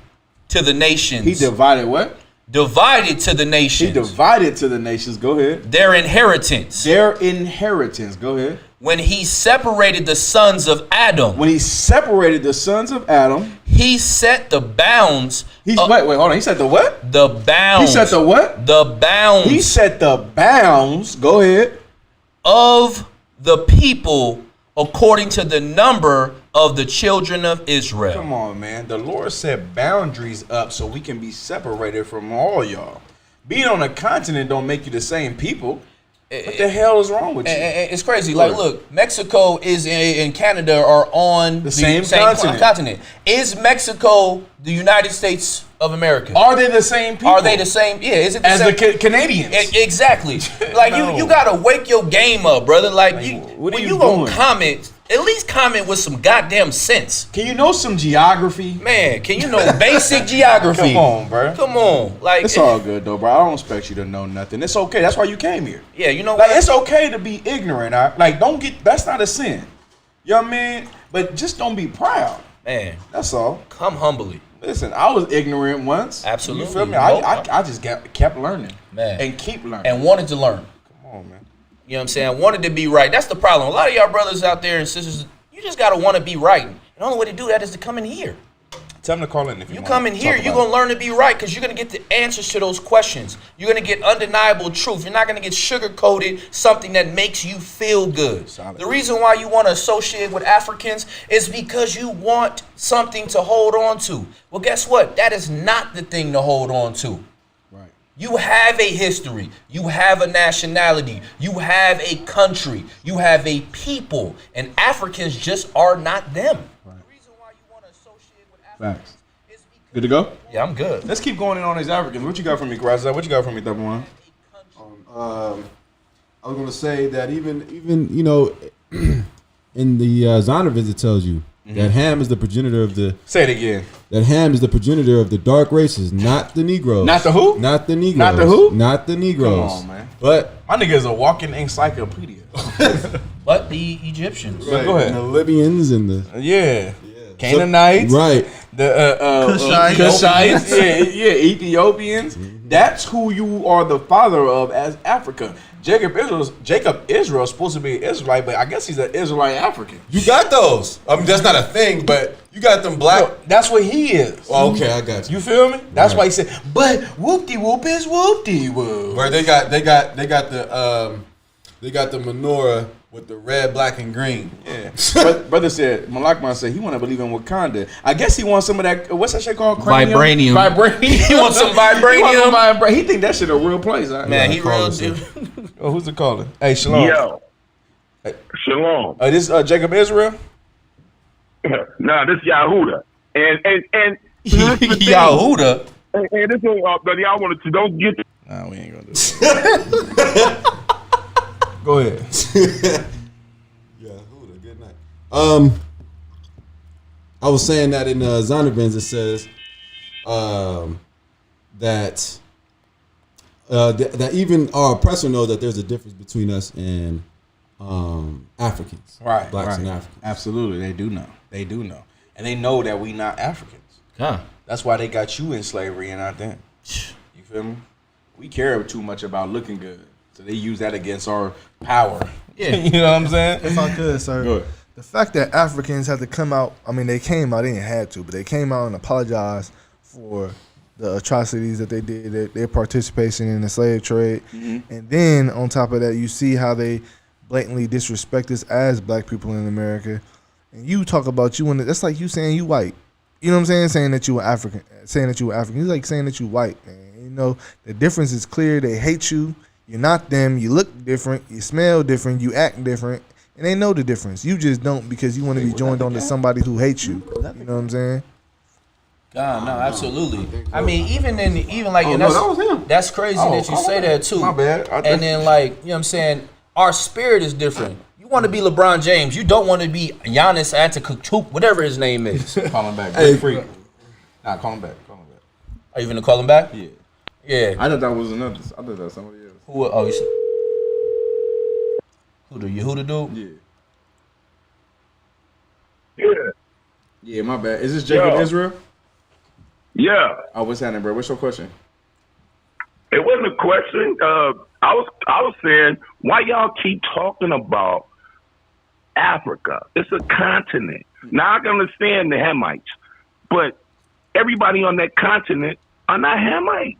to the nations. He divided what? Divided to the nations. He divided to the nations. Go ahead. Their inheritance. Their inheritance. Go ahead. When he separated the sons of Adam. When he separated the sons of Adam. He set the bounds. Wait, hold on. He set the what? The bounds. He set the what? The bounds. He set the bounds. Go ahead. Of the people according to the number of the children of Israel. Come on, man. The Lord set boundaries up so we can be separated from all y'all. Being on a continent don't make you the same people. What the hell is wrong with you? It's crazy. Like, look, Mexico and Canada are on the same continent. Is Mexico the United States of America? Are they the same people? Are they the same? Yeah, is it the as same? the Canadians? Exactly. Like, No. you gotta wake your game up, brother. Like, what are when you you gonna doing? comment, at least comment with some goddamn sense. Can you know some geography? Man, can you know basic geography? Come on, bro. Come on. Like, It's all good, though, bro. I don't expect you to know nothing. It's okay. That's why you came here. Yeah, you know Like, what? it's okay to be ignorant. That's not a sin. You know what I mean? But just don't be proud. Man. That's all. Come humbly. Listen, I was ignorant once. Absolutely. You feel me? I just kept learning. Man. And keep learning. And wanted to learn. Come on, man. You know what I'm saying? Wanted to be right. That's the problem. A lot of y'all brothers out there and sisters, you just gotta want to be right. And the only way to do that is to come in here. Tell them to call in if you come in here, you're going to learn to be right because you're going to get the answers to those questions. You're going to get undeniable truth. You're not going to get sugar-coated something that makes you feel good. Solid. The reason why you want to associate with Africans is because you want something to hold on to. Well, guess what? That is not the thing to hold on to. Right. You have a history. You have a nationality. You have a country. You have a people. And Africans just are not them. Facts. Good to go? Yeah, I'm good. Let's keep going in on these Africans. What you got for me, Graza? What you got for me, Double One? I was going to say that even you know, in the Zahner visit tells you that Ham is the progenitor of the. Say it again. That Ham is the progenitor of the dark races, not the Negroes. Not the who? Not the Negroes. Not the who? Not the Negroes. Come on, man. But my nigga is a walking encyclopedia. But the Egyptians. Right. Go ahead. And the Libyans and the Canaanites. Right. The Cushites. Yeah, Ethiopians. That's who you are the father of as Africa. Jacob Israel is supposed to be an Israelite, but I guess he's an Israelite African. You got those. I mean, that's not a thing, but you got them black. No, that's what he is. Oh, okay, I got you. You feel me? That's why he said, but whoop-de-whoop is whoop-de-whoop. Where they got the menorah with the red, black, and green. Yeah. Brother said, Malakman said he want to believe in Wakanda. I guess he wants some of that, what's that shit called? Vibranium. He wants some vibranium. He think that shit a real place. Man, he real dude. Oh, who's the caller? Hey, Shalom. Yo. Hey. Shalom. This Jacob Israel? Nah, this Yahuda. And Yahuda? Hey, this is but y'all wanted to don't get. Nah, we ain't gonna do that. Go ahead. Yahuda, good night. I was saying that in Zondervan's it says that even our oppressor knows that there's a difference between us and Africans, Right, blacks right. and Africans. Absolutely, they do know. They do know, and they know that we not Africans. Huh. That's why they got you in slavery and not them. You feel me? We care too much about looking good, so they use that against our power. Yeah. You know what I'm saying? If I could, sir. Go ahead. The fact that Africans had to come out, I mean, they came out, they didn't have to, but they came out and apologized for the atrocities that they did, their participation in the slave trade. Mm-hmm. And then on top of that, you see how they blatantly disrespect us as black people in America. And you talk about you, and that's like you saying you white. You know what I'm saying? Saying that you were African. Saying that you were African. It's like saying that you white, man. You know, the difference is clear. They hate you. You're not them. You look different. You smell different. You act different. And they know the difference. You just don't because you want to be joined on to somebody who hates you. You know what I'm saying? God, no, absolutely. I mean, even like, and no, that was him. that's crazy that you say that too. My bad. And then like, you know what I'm saying? Our spirit is different. You want to be LeBron James. You don't want to be Giannis Antetokounmpo, whatever his name is. Call him back. Hey, Free. Nah, call him back. Call him back. Are you gonna call him back? Yeah. Yeah. I thought that was another. I thought that was somebody else. Who? Oh, you said who the Yehuda dude? Yeah. Yeah. Yeah, my bad. Is this Jacob Israel? Yeah. Oh, what's happening, bro? What's your question? It wasn't a question. I was saying, why y'all keep talking about Africa? It's a continent. Now I can understand the Hamites, but everybody on that continent are not Hamites.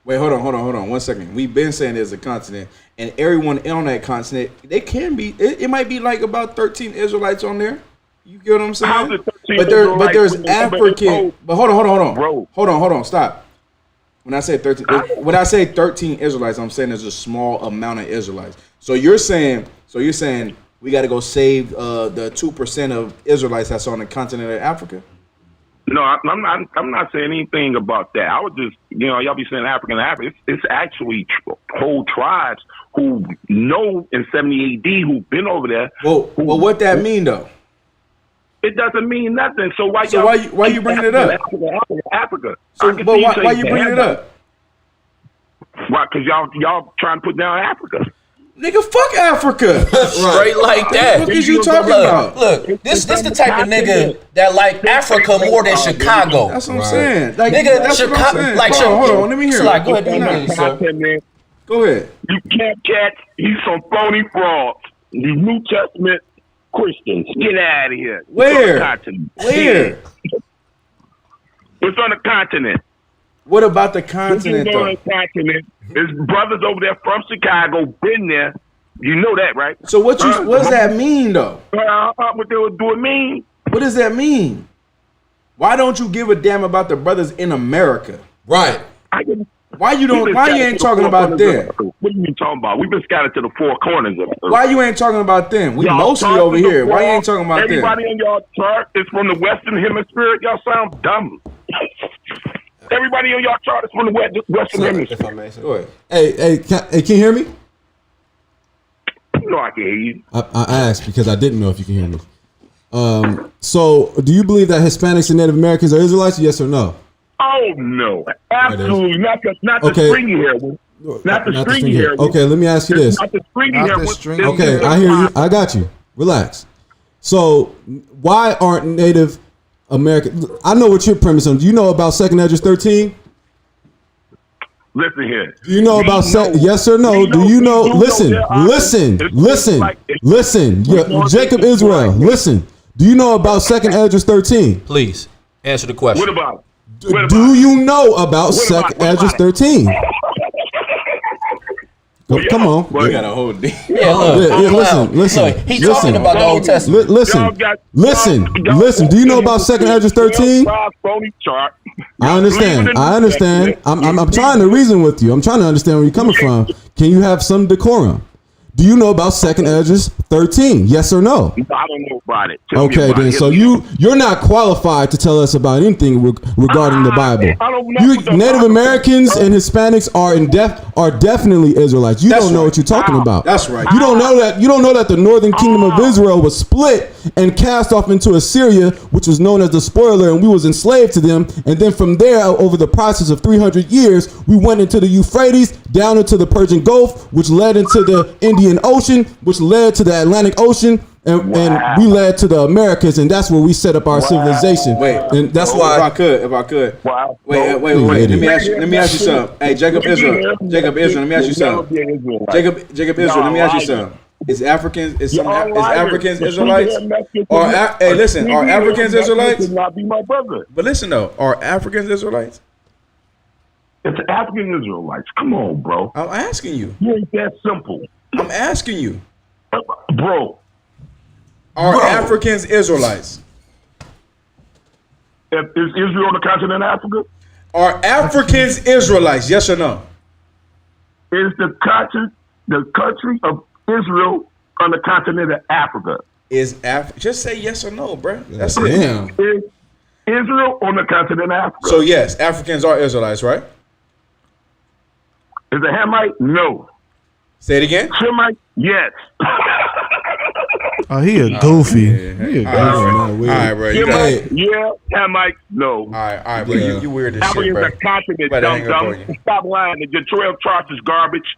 Wait, hold on. 1 second. We've been saying there's a continent, and everyone on that continent, they can be. It might be like about 13 Israelites on there. You get what I'm saying? How's it 13 But there's Israelites African. But hold on. Bro. Hold on. Stop. When I say 13 Israelites, I'm saying there's a small amount of Israelites. So you're saying we got to go save the 2% of Israelites that's on the continent of Africa? No, I'm not saying anything about that. I would just, y'all be saying African. It's actually whole tribes who know in 70 AD who've been over there. Well, what that mean though? It doesn't mean nothing. So why you bringing it up? Africa. So, but why you bringing it up? Why? Because y'all trying to put down Africa. Nigga, fuck Africa. Straight like that. What is you talking about? Look, this the type of nigga that like Africa more than Chicago. That's what I'm saying. Like, Nigga, that's what I'm Chicago. saying. Like, hold on. Let me hear Like, it. go ahead. Go ahead. You can't catch. He's some phony frauds. You New Testament Christians. Get out of here. Where? Where? It's on the continent. What about the continent, though? On the continent. There's brothers over there from Chicago, been there. You know that, right? So what does that mean, though? What do it mean? What does that mean? Why don't you give a damn about the brothers in America? Right. Why you ain't talking about them? What are you talking about? We've been scattered to the four corners of Earth. Why you ain't talking about them? We mostly over here. Why you ain't talking about them? Everybody on y'all chart is from the Western Hemisphere. Y'all sound dumb. Everybody on y'all chart is from the Western Hemisphere. If I may say. Go ahead. Hey, can you hear me? No, I can hear you. I asked because I didn't know if you can hear me. So, do you believe that Hispanics and Native Americans are Israelites? Yes or no? Oh no, absolutely not. The stringy hair one. Not the stringy hair one. Okay, let me ask you this. Not the stringy hair one. Okay, I hear you. I got you. Relax. So, why aren't Native American? I know what your premise on. Do you know about 2nd Esdras 13? Listen here. Do you know about yes or no? Do you know? Listen. Jacob Israel, listen. Do you know about 2nd Esdras 13? Please answer the question. What about? Do you know about 2nd Esdras 13? Come on. You got a whole D. Yeah, look. Listen. Look, he's talking about the Old Testament. Listen. Do you know about 2nd Esdras 13? I understand. I'm trying to reason with you. I'm trying to understand where you're coming from. Can you have some decorum? Do you know about 2nd Esdras 13? Yes or no? I don't know about it. Okay, then. So you're not qualified to tell us about anything regarding the Bible. Native Americans and Hispanics are definitely Israelites. You don't know what you're talking about. That's right. You don't know that. You don't know that the northern kingdom of Israel was split and cast off into Assyria, which was known as the spoiler, and we was enslaved to them. And then from there, over the process of 300 years, we went into the Euphrates, down into the Persian Gulf, which led into the Indian Ocean, which led to the Atlantic Ocean, and we led to the Americas, and that's where we set up our civilization. Wait, and that's why. If I could. Wow. Wait. Let me ask you something. Hey, Jacob Israel. Let me ask you something. Jacob Israel. Let me ask you something. Is Africans Israelites? Hey, listen. Are Africans Israelites? Not be my brother. But listen though, are Africans Israelites? It's African Israelites. Come on, bro. I'm asking you. You ain't that simple. I'm asking you. Bro. Are Africans Israelites? Is Israel on the continent of Africa? Are Africans Israelites? Yes or no? Is the country of Israel on the continent of Africa? Just say yes or no, bro. That's it. Damn. Is Israel on the continent of Africa? So yes, Africans are Israelites, right? Is a Hamite? No. Say it again. Shemite? Yes. Oh, he a goofy. All right, bro. Yeah, Hamite? No. All right, bro. You weird as shit, Africans bro. are continent, dumb. Stop lying. The 12 tribes is garbage.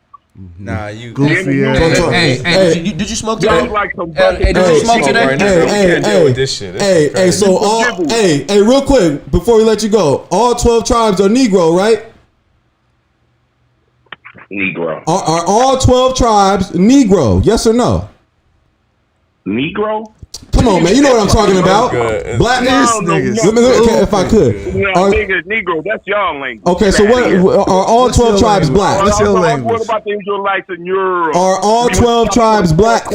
Nah, you goofy ass. Hey, did you smoke today? Hey, did you smoke today? Hey, real quick before we let you go, all 12 tribes are Negro, right? Negro. Are all 12 tribes Negro? Yes or no? Negro? Come on, man. You know what I'm talking about. Blackness. Okay, if I could. Niggas, Negro. That's y'all language. Okay, so what are all 12 tribes black? What's your language? What about the Israelites in Europe? Are all 12 tribes black?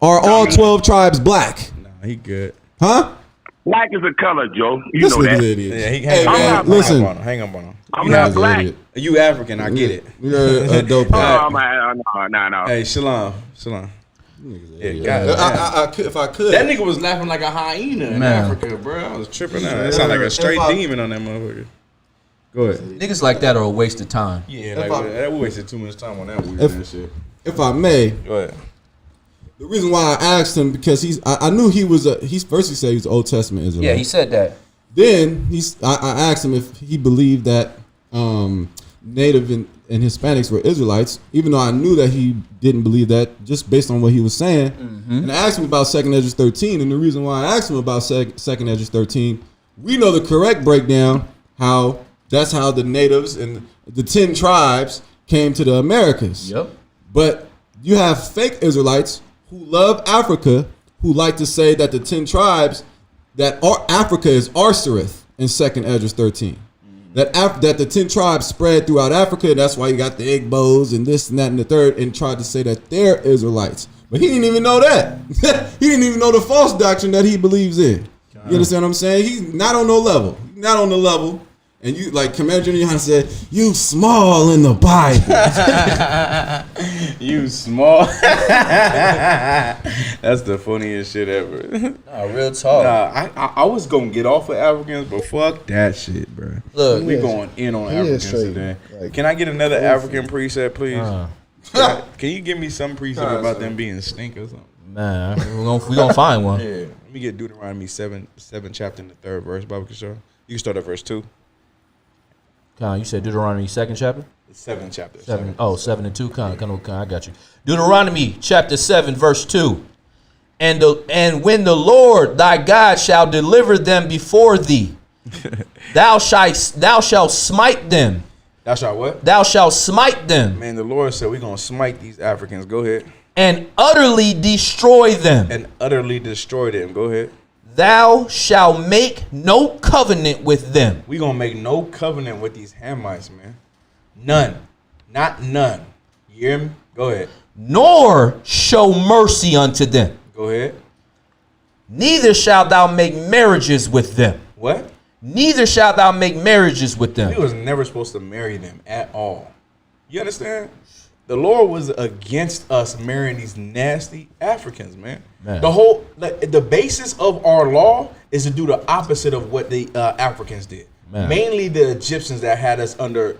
Are all 12 tribes black? Nah, he good. Huh? Black is a color, Joe. You This know nigga's that. idiot. Yeah, Hey, man, listen. Hang up on him. I'm not black. You African, I get it. You're a dope. Oh, man. No. Hey, Shalom. Yeah, if I could. That nigga was laughing like a hyena in Africa, bro. I was tripping out. That sounded like a straight demon on that motherfucker. Go ahead. Niggas like that are a waste of time. Yeah, that wasted too much time on that weird shit. If I may, go ahead. The reason why I asked him because I knew he was first he said he was Old Testament Israelite. Yeah, he said that. Then I asked him if he believed that Native and Hispanics were Israelites, even though I knew that he didn't believe that just based on what he was saying. Mm-hmm. And I asked him about 2nd Esdras 13, and the reason why I asked him about 2nd Esdras 13, we know the correct breakdown, that's how the natives and the 10 tribes came to the Americas. Yep. But you have fake Israelites who love Africa, who like to say that the 10 tribes, that Africa is Arsareth in 2nd Esdras 13. That the 10 tribes spread throughout Africa, and that's why you got the Igbos and this and that and the third, and tried to say that they're Israelites. But he didn't even know that. He didn't even know the false doctrine that he believes in. You understand what I'm saying? He's not on no level. He's not on the level. And you, like Commander Junior Johnson said, you small in the Bible. You small. That's the funniest shit ever. Nah, real talk. Nah, I was gonna get off of Africans, but fuck that shit, bro. Look, we going in on Africans today. Can I get another African preset, please? Can you give me some preset about them being stink or something? Nah, we gonna find one. Yeah. Let me get Deuteronomy 7 chapter in the 3rd verse, Bible Kishore. You can start at verse 2. You said Deuteronomy 2nd chapter? 7th chapter. 7. Oh, 7 and 2. I got you. Deuteronomy chapter 7 verse 2. And when the Lord thy God shall deliver them before thee, thou shalt smite them Thou shalt what? Thou shalt smite them Man, the Lord said we're going to smite these Africans. Go ahead. and utterly destroy them. And utterly destroy them. Go ahead. Thou shalt make no covenant with them. We're going to make no covenant with these Hamites, man. None. Not none. You hear me? Go ahead. Nor show mercy unto them. Go ahead. Neither shalt thou make marriages with them. What? Neither shalt thou make marriages with them. We was never supposed to marry them at all. You understand? The Lord was against us marrying these nasty Africans, man. The whole, the basis of our law is to do the opposite of what the Africans did. Mainly the Egyptians that had us under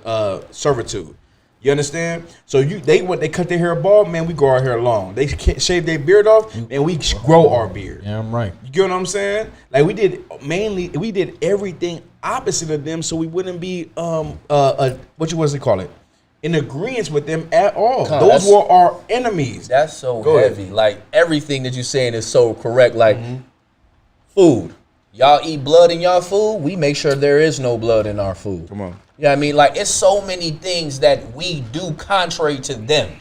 servitude. You understand? So when they cut their hair bald, man, we grow our hair long. They shave their beard off, and we grow our beard. Yeah, I'm right. You get what I'm saying? Like we did everything opposite of them, so we wouldn't be what you call it? In agreement with them at all. Those were our enemies. That's so Go heavy. ahead. Like everything that you're saying is so correct. Like food. Y'all eat blood in y'all food. We make sure there is no blood in our food. Come on. You know what I mean? Like it's so many things that we do contrary to them.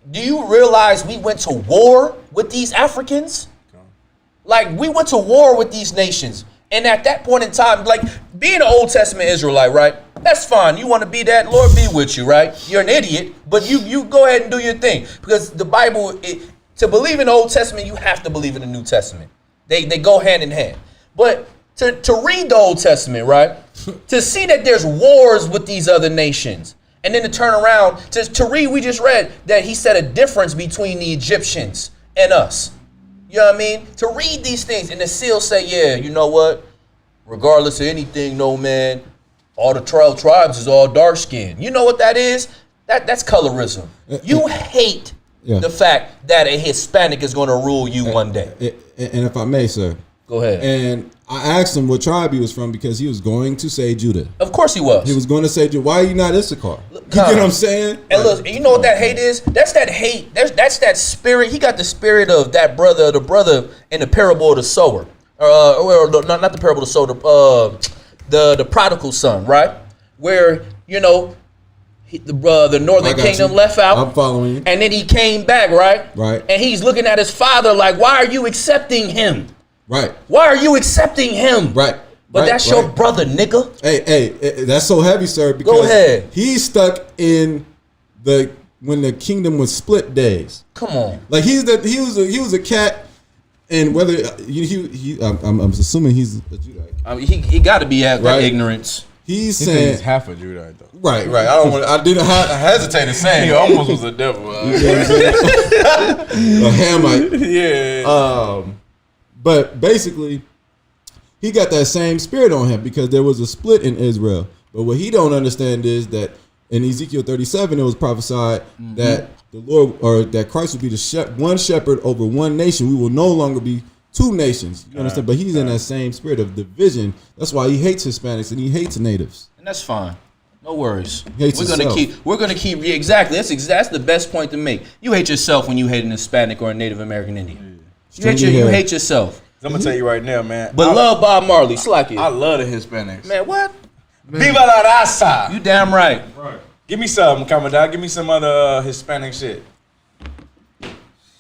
Do you realize we went to war with these Africans? Like we went to war with these nations. And at that point in time, like being an Old Testament Israelite, right? That's fine. You want to be that, Lord be with you, right? You're an idiot, but you go ahead and do your thing. Because the Bible, to believe in the Old Testament, you have to believe in the New Testament. They go hand in hand. But to read the Old Testament, right? To see that there's wars with these other nations. And then to turn around, to read, we just read that he said a difference between the Egyptians and us. You know what I mean? To read these things and to still say, yeah, you know what? Regardless of anything, no man, all the 12 tribes is all dark skinned. You know what that is? That's colorism. You hate the fact that a Hispanic is going to rule you one day. And if I may, sir. Go ahead. And I asked him what tribe he was from because he was going to say Judah. Of course he was. He was going to say Judah. Why are you not Issachar? You get what I'm saying? And look, you know what that hate is? That's that hate. That's that spirit. He got the spirit of that brother, the brother in the parable of the sower. Not the parable of the sower, the prodigal son, right? Where, you know, the northern kingdom left out. I'm following you. And then he came back, right? Right. And he's looking at his father like, why are you accepting him? Right. Why are you accepting him? Right. But that's your brother, nigga. Hey, that's so heavy, sir. Because Go ahead. He's stuck in when the kingdom was split days. Come on. Like he was a cat, and whether I'm assuming he's a Judite. I mean, he got to be at that ignorance. He's saying he's half a Judite though. Right. I didn't hesitate to say he almost was a devil. You know what I'm saying? A Hamite. Yeah. But basically, he got that same spirit on him because there was a split in Israel. But what he don't understand is that in Ezekiel 37, it was prophesied that the Lord, or that Christ will be the one shepherd over one nation. We will no longer be two nations. You understand? But he's in that same spirit of division. That's why he hates Hispanics and he hates natives. And that's fine. No worries. We're gonna keep exactly. That's the best point to make. You hate yourself when you hate an Hispanic or a Native American Indian. You hate yourself. I'm gonna tell you right now, man. But love Bob Marley, slack it. I love the Hispanics. Man, what? Viva la raza. You damn right. Right. Give me some, Commodore. Give me some other Hispanic shit.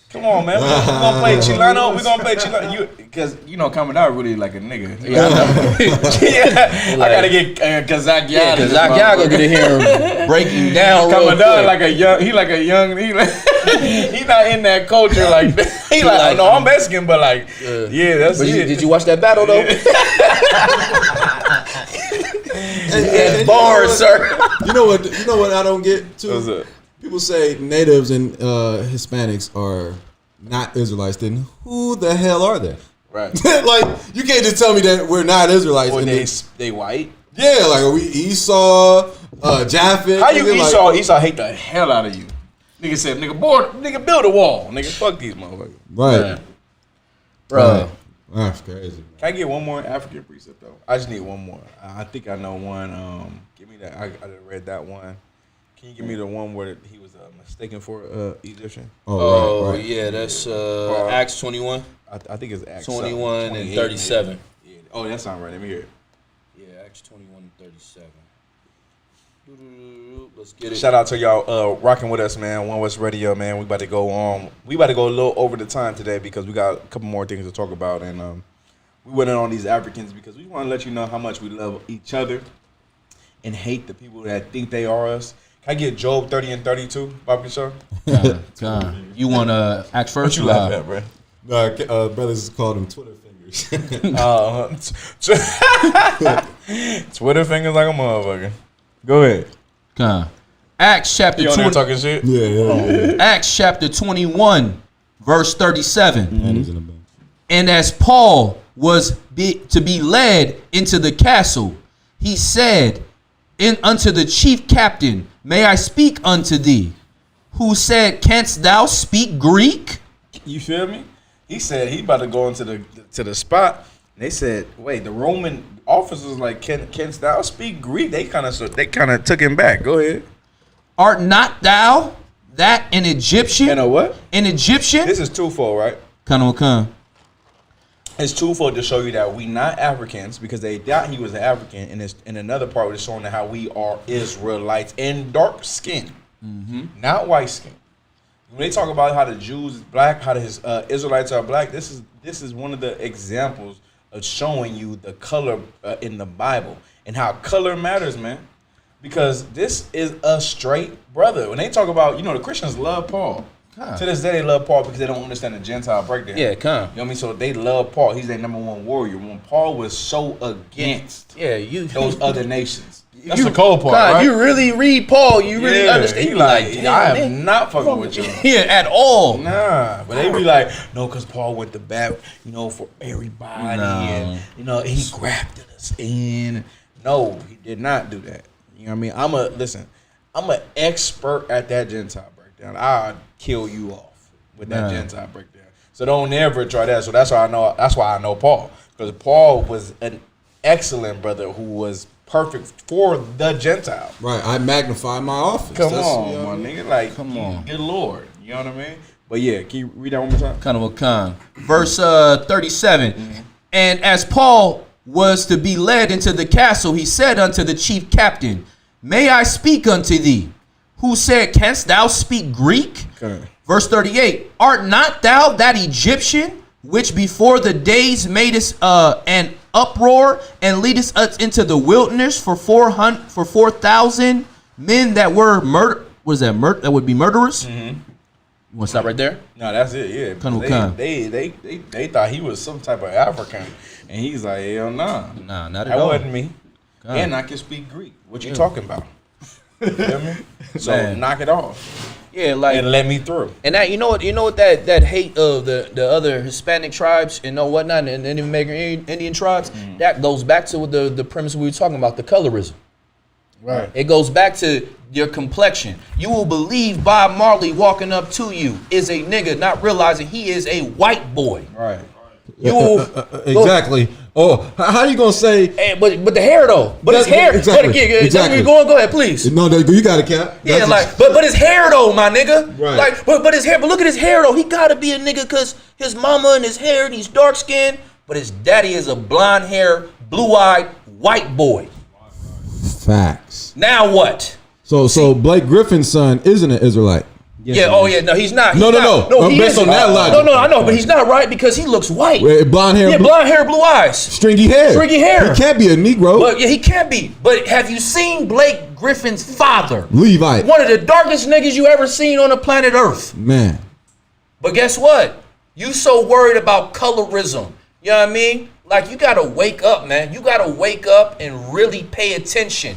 Come on, man. We're gonna play Chilano. We're gonna play Chilano. Because you know, Commodore really like a nigga. Yeah, I gotta get Kazak Yaga. Kazak Yaga gonna hear him breaking down. Commodore like a young. He not in that culture like that. He like, no, I'm Mexican, but like, yeah, that's it. Did you watch that battle though? And bars, sir. You know what I don't get too? People say natives and Hispanics are not Israelites. Then who the hell are they? Right. Like you can't just tell me that we're not Israelites. Or they white. Yeah, like are we Esau, Japheth? How you Esau? Like, Esau hate the hell out of you. Nigga said, nigga build a wall. Nigga, fuck these motherfuckers. Right. Yeah. Bro. That's crazy. Can I get one more African precept though? I just need one more. I think I know one. Give me that. I read that one. Can you give me the one where he was mistaken for Egyptian? Right. Yeah, that's Acts 21. I think it's Acts 21 and 37. Yeah. Oh, that sounds right. Let me hear it. Yeah, Acts 21 and 37. Let's get it. Shout out to y'all rocking with us, man. One West Radio, man. We about to go on. We about to go a little over the time today because we got a couple more things to talk about, and we went in on these Africans because we want to let you know how much we love each other and hate the people that think they are us. Can I get Job 30 and 32, Bobby Shaw? Con. You want to act first? What you laugh at, bro? No, brothers called them Twitter fingers. Twitter fingers like a motherfucker. Go ahead. Con. Acts chapter You on there 20. talking shit? Yeah. Acts chapter 21, verse 37. And as Paul was to be led into the castle, he said unto the chief captain, May I speak unto thee? Who said, Canst thou speak Greek? You feel me? He said he about to go into the spot. And they said, wait, the Roman officers like, canst thou speak Greek? They kind of took him back. Go ahead. Art not thou that an Egyptian? And a what? An Egyptian? This is twofold, right? Come. It's twofold to show you that we not Africans because they thought he was an African, and in another part was showing how we are Israelites in dark skin, not white skin. When they talk about how the Jews is black, how the Israelites are black, this is one of the examples of showing you the color in the Bible and how color matters, man. Because this is a straight brother. When they talk about, the Christians love Paul. To this day, they love Paul because they don't understand the Gentile breakdown. Yeah, come. You know what I mean? So they love Paul. He's their number one warrior. When Paul was so against those other nations. That's the cold part, right? You really read Paul. You really understand. He like, I am not fucking with you. Yeah, at all. Nah, but they be like, no, because Paul went to bat, for everybody. And, he grafted us in. No, he did not do that. You know what I mean? I'm an expert at that Gentile breakdown. I'll kill you off with that Gentile breakdown. So don't ever try that. So that's why I know Paul. Because Paul was an excellent brother who was perfect for the Gentile. Right. I magnify my office. Come on, my nigga. Like, come on. Good Lord. You know what I mean? But yeah, can you read that one more time? Kind of a con. Verse 37. And as Paul was to be led into the castle, he said unto the chief captain, May I speak unto thee? Who said, Canst thou speak Greek? Okay. Verse 38. Art not thou that Egyptian, which before the days madest an uproar and leadest us into the wilderness for 4,000 men that were murder? What is that? That would be murderers. You want to stop right there? No, that's it. Yeah. They thought he was some type of African, and he's like, hell nah, not at that all. wasn't me. God. And I can speak Greek. What you talking about? You feel me? So knock it off. Yeah, like, and let me through. And that you know what that hate of the other Hispanic tribes and whatnot and Indian tribes, that goes back to the premise we were talking about, the colorism. Right. It goes back to your complexion. You will believe Bob Marley walking up to you is a nigga, not realizing he is a white boy. Right. You will, exactly. Oh, how are you gonna say? Hey, but the hair though. But his hair. Exactly. Exactly. Go ahead, please. No, you got it, Cap. Yeah, but his hair though, my nigga. Right. Like, but his hair. But look at his hair though. He gotta be a nigga because his mama and his hair and he's dark skinned. But his daddy is a blonde hair, blue eyed white boy. Facts. Now what? So Blake Griffin's son isn't an Israelite. Yes, yeah. Oh yeah. No, he's not. No. He based on that logic. No. I know, but he's not right because he looks white. Blonde hair. Yeah, blonde hair, blue eyes. Stringy hair. He can't be a Negro. But yeah, he can't be. But have you seen Blake Griffin's father? Levite. One of the darkest niggas you ever seen on the planet Earth. Man. But guess what? You so worried about colorism. You know what I mean? Like, you gotta wake up, man. You gotta wake up and really pay attention.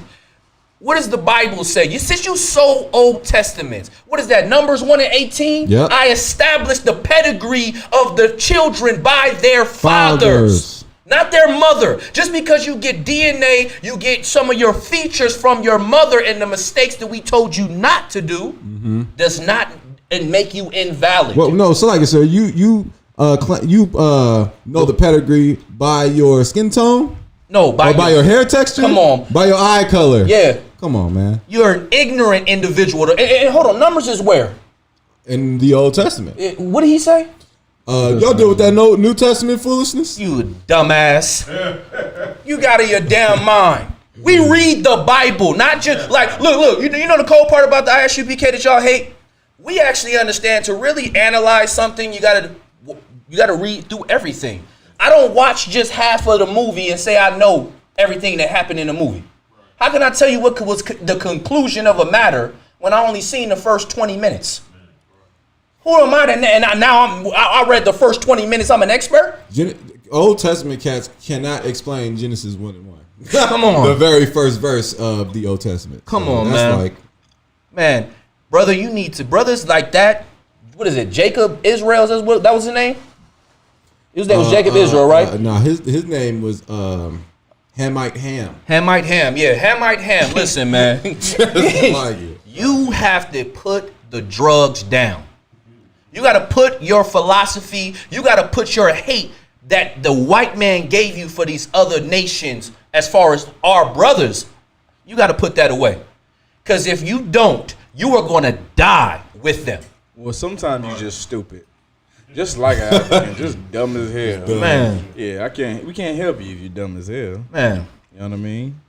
What does the Bible say? Since you so Old Testament, what is that? Numbers 1 and 18? Yep. I established the pedigree of the children by their fathers. Not their mother. Just because you get DNA, you get some of your features from your mother and the mistakes that we told you not to do, does not make you invalid. Well, no. So like I said, you know the pedigree by your skin tone. No, by your hair texture. Come on. By your eye color. Yeah. Come on, man. You're an ignorant individual. And hold on, Numbers is where? In the Old Testament. What did he say? Y'all deal with that New Testament foolishness? You dumbass. You got in your damn mind. We read the Bible, not just like look. You know the cold part about the ISUPK that y'all hate? We actually understand to really analyze something, you gotta read through everything. I don't watch just half of the movie and say I know everything that happened in the movie. How can I tell you what was the conclusion of a matter when I only seen the first 20 minutes? Who am I to I read the first 20 minutes, I'm an expert? Old Testament cats cannot explain Genesis 1 and 1. Come on. The very first verse of the Old Testament. Come on, man. Man, brother, you need to, brothers like that, what is it, Jacob Israel, that was his name? His name was Jacob Israel, right? No, his name was Hamite Ham. Hamite Ham, yeah, Hamite Ham. Listen, man. You have to put the drugs down. You got to put your philosophy, you got to put your hate that the white man gave you for these other nations as far as our brothers, you got to put that away. Because if you don't, you are going to die with them. Well, sometimes you're just stupid. Just like an African, just dumb as hell. Man. Yeah, we can't help you if you're dumb as hell. Man. You know what I mean?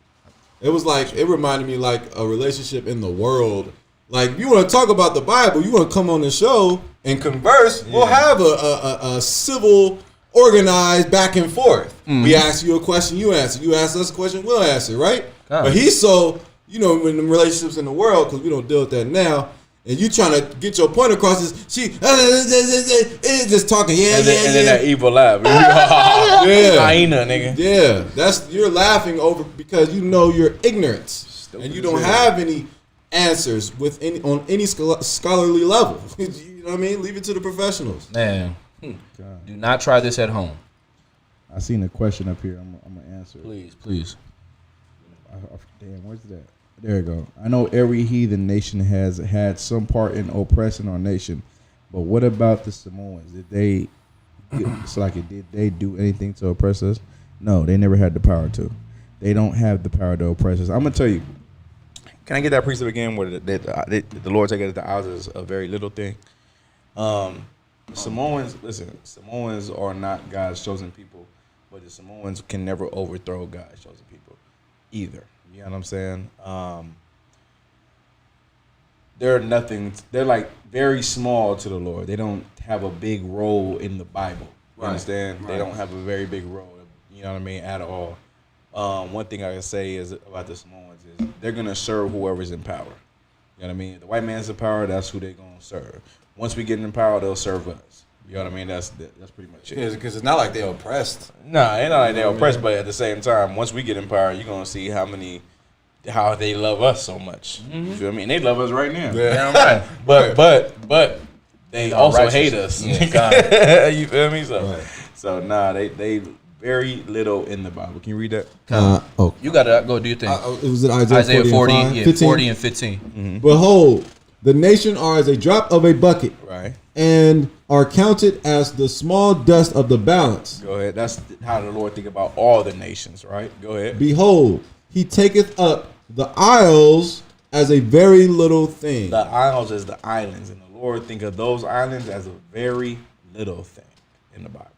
It reminded me like a relationship in the world. Like, you want to talk about the Bible, you want to come on the show and converse, we'll have a civil, organized back and forth. Mm-hmm. We ask you a question, you answer. You ask us a question, we'll answer, right? But he's so, in the relationships in the world, because we don't deal with that now, and you trying to get your point across, she just talking, and then that evil laugh. Hyena, nigga. Yeah, you're laughing over because you know your ignorance, and you don't have any answers on any scholarly level. You know what I mean? Leave it to the professionals. Man, do not try this at home. I seen a question up here. I'm gonna answer. Please. Damn, where's that? There you go. I know every heathen nation has had some part in oppressing our nation, but what about the Samoans? Did they do anything to oppress us? No, they never had the power to. They don't have the power to oppress us. I'm gonna tell you. Can I get that precept again? Where the Lord take it the eyes is a very little thing. Samoans are not God's chosen people, but the Samoans can never overthrow God's chosen people either. You know what I'm saying? They're nothing. They're like very small to the Lord. They don't have a big role in the Bible. You understand? Right. They don't have a very big role. You know what I mean? At all. One thing I can say is about the Samoans is they're gonna serve whoever's in power. You know what I mean? If the white man's in power, that's who they're gonna serve. Once we get in power, they'll serve us. You know what I mean? That's pretty much it. Yeah, because it's not like they're oppressed. Nah, it's not like they're oppressed, but at the same time, once we get in power, you're gonna see how they love us so much. Mm-hmm. You feel me? And they love us right now. Yeah, right. But they also hate us. Yeah, you feel me? So they very little in the Bible. Can you read that? You gotta go do your thing. Was it Isaiah 40 and 15? Mm-hmm. Behold, the nation are as a drop of a bucket, right, and are counted as the small dust of the balance. Go ahead. That's how the Lord think about all the nations, right? Go ahead. Behold, he taketh up the isles as a very little thing. The isles is the islands, and the Lord think of those islands as a very little thing in the Bible.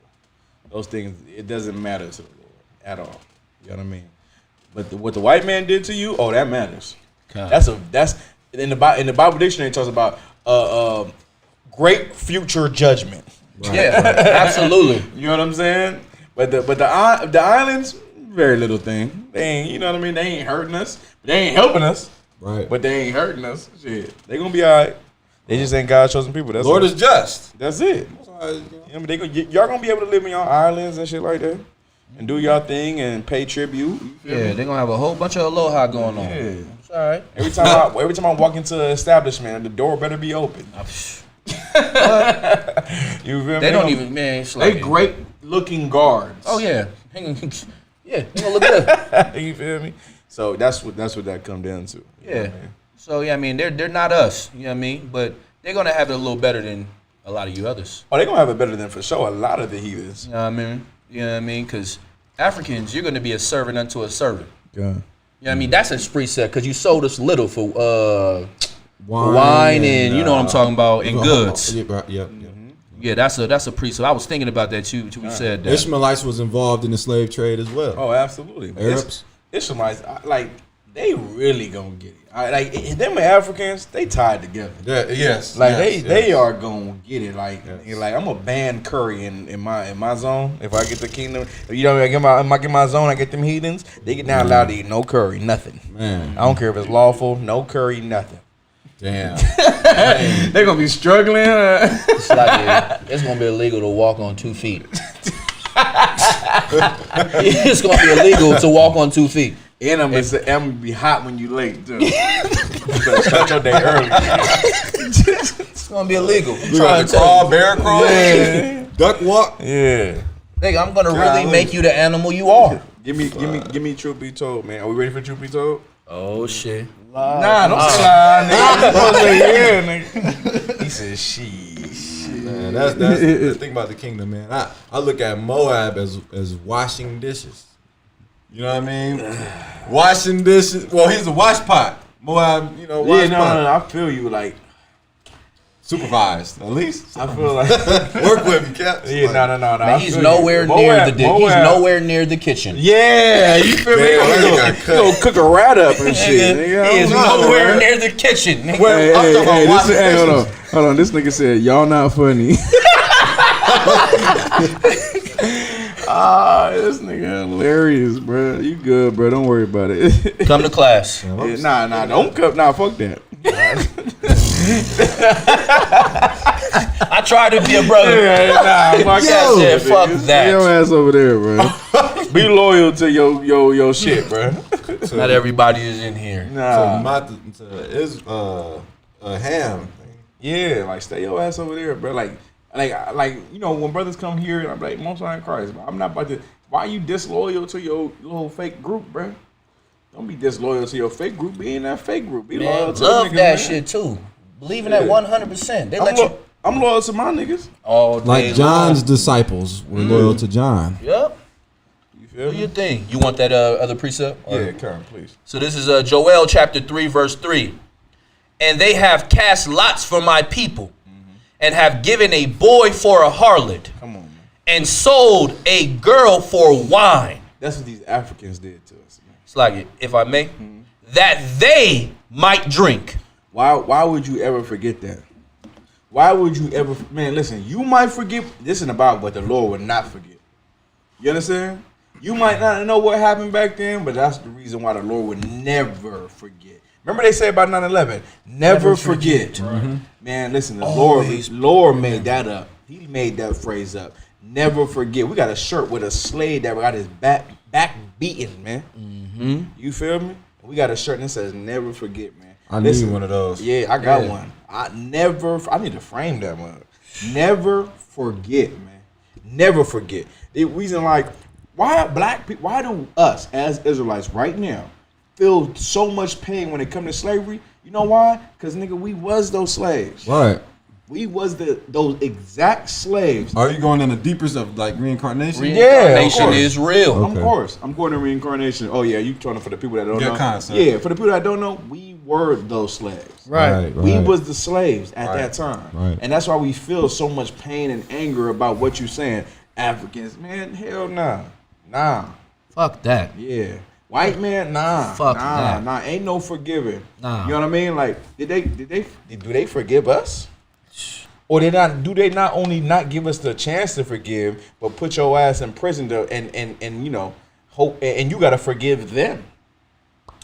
Those things, it doesn't matter to the Lord at all. You know what I mean? But what the white man did to you, that matters. That's in the Bible dictionary it talks about great future judgment. Right. Yeah, absolutely. You know what I'm saying? But the islands, very little thing. They ain't, you know what I mean? They ain't hurting us. They ain't helping us. Right. But they ain't hurting us. Shit, they gonna be all right. They just ain't God's chosen people. That's Lord is just. That's it. You know, y'all gonna be able to live in your islands and shit like that, and do y'all thing and pay tribute. Yeah, they're gonna have a whole bunch of aloha going on. Yeah, it's all right. Every time I walk into an establishment, the door better be open. You feel me? They don't even, man. They great looking guards. Oh yeah, yeah, they gonna look good. You feel me? So that's what that come down to. Yeah. So yeah, I mean they're not us. You know what I mean? But they're gonna have it a little better than a lot of you others. Oh, they're gonna have it better than for sure. A lot of the heathens. You know what I mean? You know what I mean? Because Africans, you're gonna be a servant unto a servant. Yeah. You know what I mean? That's a precept because you sold us little for wine and you know what I'm talking about, and goods. Yeah, that's a precept. I was thinking about that too. We said that Ishmaelites was involved in the slave trade as well. Oh, absolutely. Arabs. Israelites, like they really gonna get it. Like them Africans, they tied together. Yes. They are gonna get it. Like I'm gonna ban curry in my zone. If I get the kingdom, you know, I get my zone, I get them heathens. They get not allowed to eat no curry, nothing. Man, I don't care if it's lawful, no curry, nothing. damn. They're gonna be struggling. It's like it's gonna be illegal to walk on 2 feet. It's gonna be illegal to walk on 2 feet. And I'm gonna be hot when you late too. Start your day early. It's gonna be illegal. I'm trying to crawl, bear crawl, duck walk. Yeah. Nigga, I'm gonna really make you the animal you are. Give me truth be told, man. Are we ready for truth be told? Oh shit. Nah, don't say lie, nigga. Don't say yeah, nigga. He said she. Man, that's the thing about the kingdom, man. I look at Moab as washing dishes. You know what I mean? Washing dishes. Well, he's a wash pot. Moab, you know, wash pot. No, I feel you. Like supervised, at least. I feel like work with him, Cap. Yeah, no. Man, he's nowhere near the dish. He's nowhere near the kitchen. Yeah, you feel me? You go cook a rat up and shit. Nigga. He is nowhere near the kitchen. Nigga. Hey, hold on. This nigga said y'all not funny. This nigga hilarious, bro. You good, bro? Don't worry about it. Come to class. Yeah, nah, don't come. Nah, fuck that. I tried to be a brother. Fuck that. Fuck that. Get your ass over there, bro. Be loyal to your shit, bro. Not everybody is in here. Nah. Ham. Yeah, like stay your ass over there, bro. Like you know when brothers come here, I'm like Most High in Christ. I'm not about to. Why are you disloyal to your little fake group, bro? Don't be disloyal to your fake group. Be in that fake group. Be loyal to love the niggas, that man. shit too. Believe in that 100%. They let you. I'm loyal to my niggas. All day Like John's long. disciples were loyal to John. Yep. You feel Do your thing. You want that other precept? Yeah, Karen, please. So this is Joel chapter 3 verse 3. And they have cast lots for my people, and have given a boy for a harlot. Come on, man. And sold a girl for wine. That's what these Africans did to us, man. It's like, if I may, that they might drink. Why would you ever forget that? Why would you ever, man, listen, you might forget, this isn't about what the Lord would not forget. You understand? You might not know what happened back then, but that's the reason why the Lord would never forget. Remember they say about 9/11, never forget. Mm-hmm. Man, listen, the Lord made that up. He made that phrase up. Never forget. We got a shirt with a slave that got his back beaten, man. Mm-hmm. You feel me? We got a shirt that says never forget, man. I need one of those. Yeah, I got one. I need to frame that one. Never forget, man. Never forget. The reason, like, why black people, why do us as Israelites right now feel so much pain when it comes to slavery? You know why? Because, nigga, we was those slaves. Right. We was those exact slaves. Are you going in the deepest of like reincarnation? Reincarnation is real. Of course. I'm going to reincarnation. Oh, yeah, you talking for the people that don't know. Concept. Yeah, for the people that don't know, we were those slaves. Right. We was the slaves at that time. Right. And that's why we feel so much pain and anger about what you're saying. Africans, man, hell nah. Nah. Fuck that. Yeah. White man, nah. Fuck that. Nah. Ain't no forgiving. Nah. You know what I mean? Like, do they forgive us? Or do they not only not give us the chance to forgive, but put your ass in prison and you know, hope and you gotta forgive them.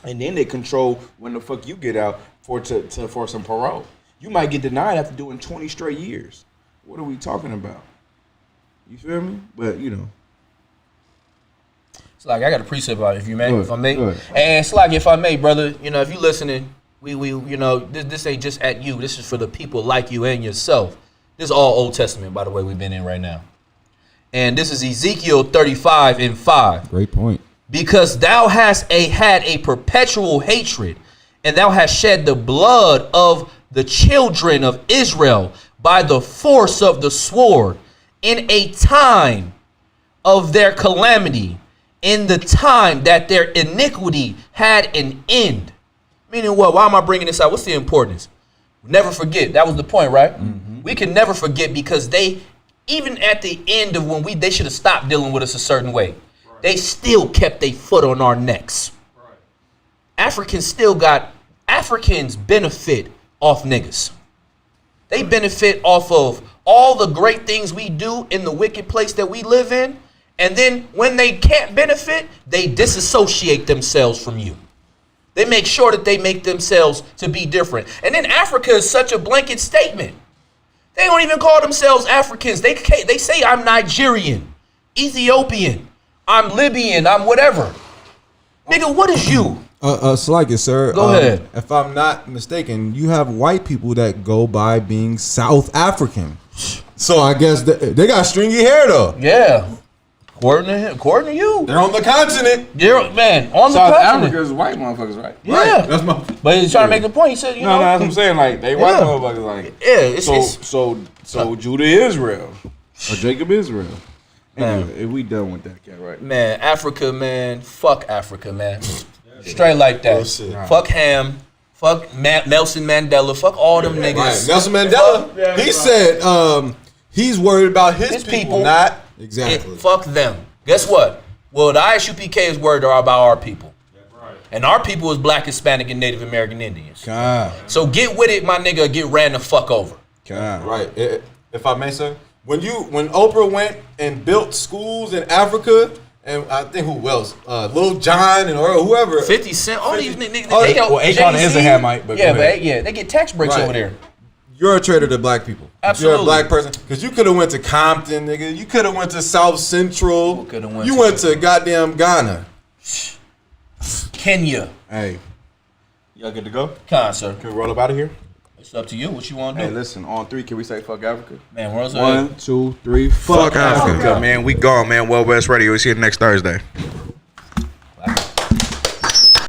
And then they control when the fuck you get out for some parole. You might get denied after doing 20 straight years. What are we talking about? You feel me? But you know. It's like I got a precept about it, if you may, Good, if I may. good. And it's like, if I may, brother, you know, if you listening, we you know, this ain't just at you. This is for the people like you and yourself. This is all Old Testament, by the way, we've been in right now. And this is Ezekiel 35:5. Great point. Because thou hast had a perpetual hatred, and thou hast shed the blood of the children of Israel by the force of the sword in a time of their calamity, in the time that their iniquity had an end. Meaning what? Why am I bringing this out? What's the importance? Never forget. That was the point, right? Mm-hmm. We can never forget, because they, even at the end of when they should have stopped dealing with us a certain way, they still kept their foot on our necks. Africans benefit off niggas. They benefit off of all the great things we do in the wicked place that we live in. And then when they can't benefit, they disassociate themselves from you. They make sure that they make themselves to be different. And then Africa is such a blanket statement. They don't even call themselves Africans. They say I'm Nigerian, Ethiopian, I'm Libyan, I'm whatever. Nigga, what is you? Slike, sir. Go ahead. If I'm not mistaken, you have white people that go by being South African. So I guess they got stringy hair though. Yeah. According to you. They're on the continent. You're, man, on South the continent. Africa is white motherfuckers, right? Yeah. Right. That's my. But he's trying to make the point. He said, you know. No, that's what I'm saying. Like, they white Yeah. motherfuckers, like. Yeah, So Judah Israel. Or Jacob Israel. Anyway, if we done with that cat, right? Man, Africa, man. Fuck Africa, man. Straight like that. Bullshit. Fuck Ham. Fuck Nelson Mandela. Fuck all them niggas. Right. Nelson Mandela, he said he's worried about his people, not exactly. Fuck them. Guess what? Well, the ISUPK is worried about our people. And our people is Black, Hispanic, and Native American Indians. So get with it, my nigga, get ran the fuck over. Right. If I may, sir. When Oprah went and built schools in Africa, and I think who else? Lil Jon and or whoever. 50 Cent, all these niggas. Well, Akon is a Hamite, but yeah, but they get tax breaks over there. You're a traitor to black people. Absolutely. You're a black person. Because you could have went to Compton, nigga. You could have went to South Central. You went to goddamn Ghana. Kenya. Hey. Y'all good to go? Come on, sir. Can we roll up out of here? It's up to you. What you want to do? Hey, listen, on 3, can we say fuck Africa? Man, where's 1, 2, 3, fuck Africa. Man, we gone, man. Well West Radio. We'll see you next Thursday.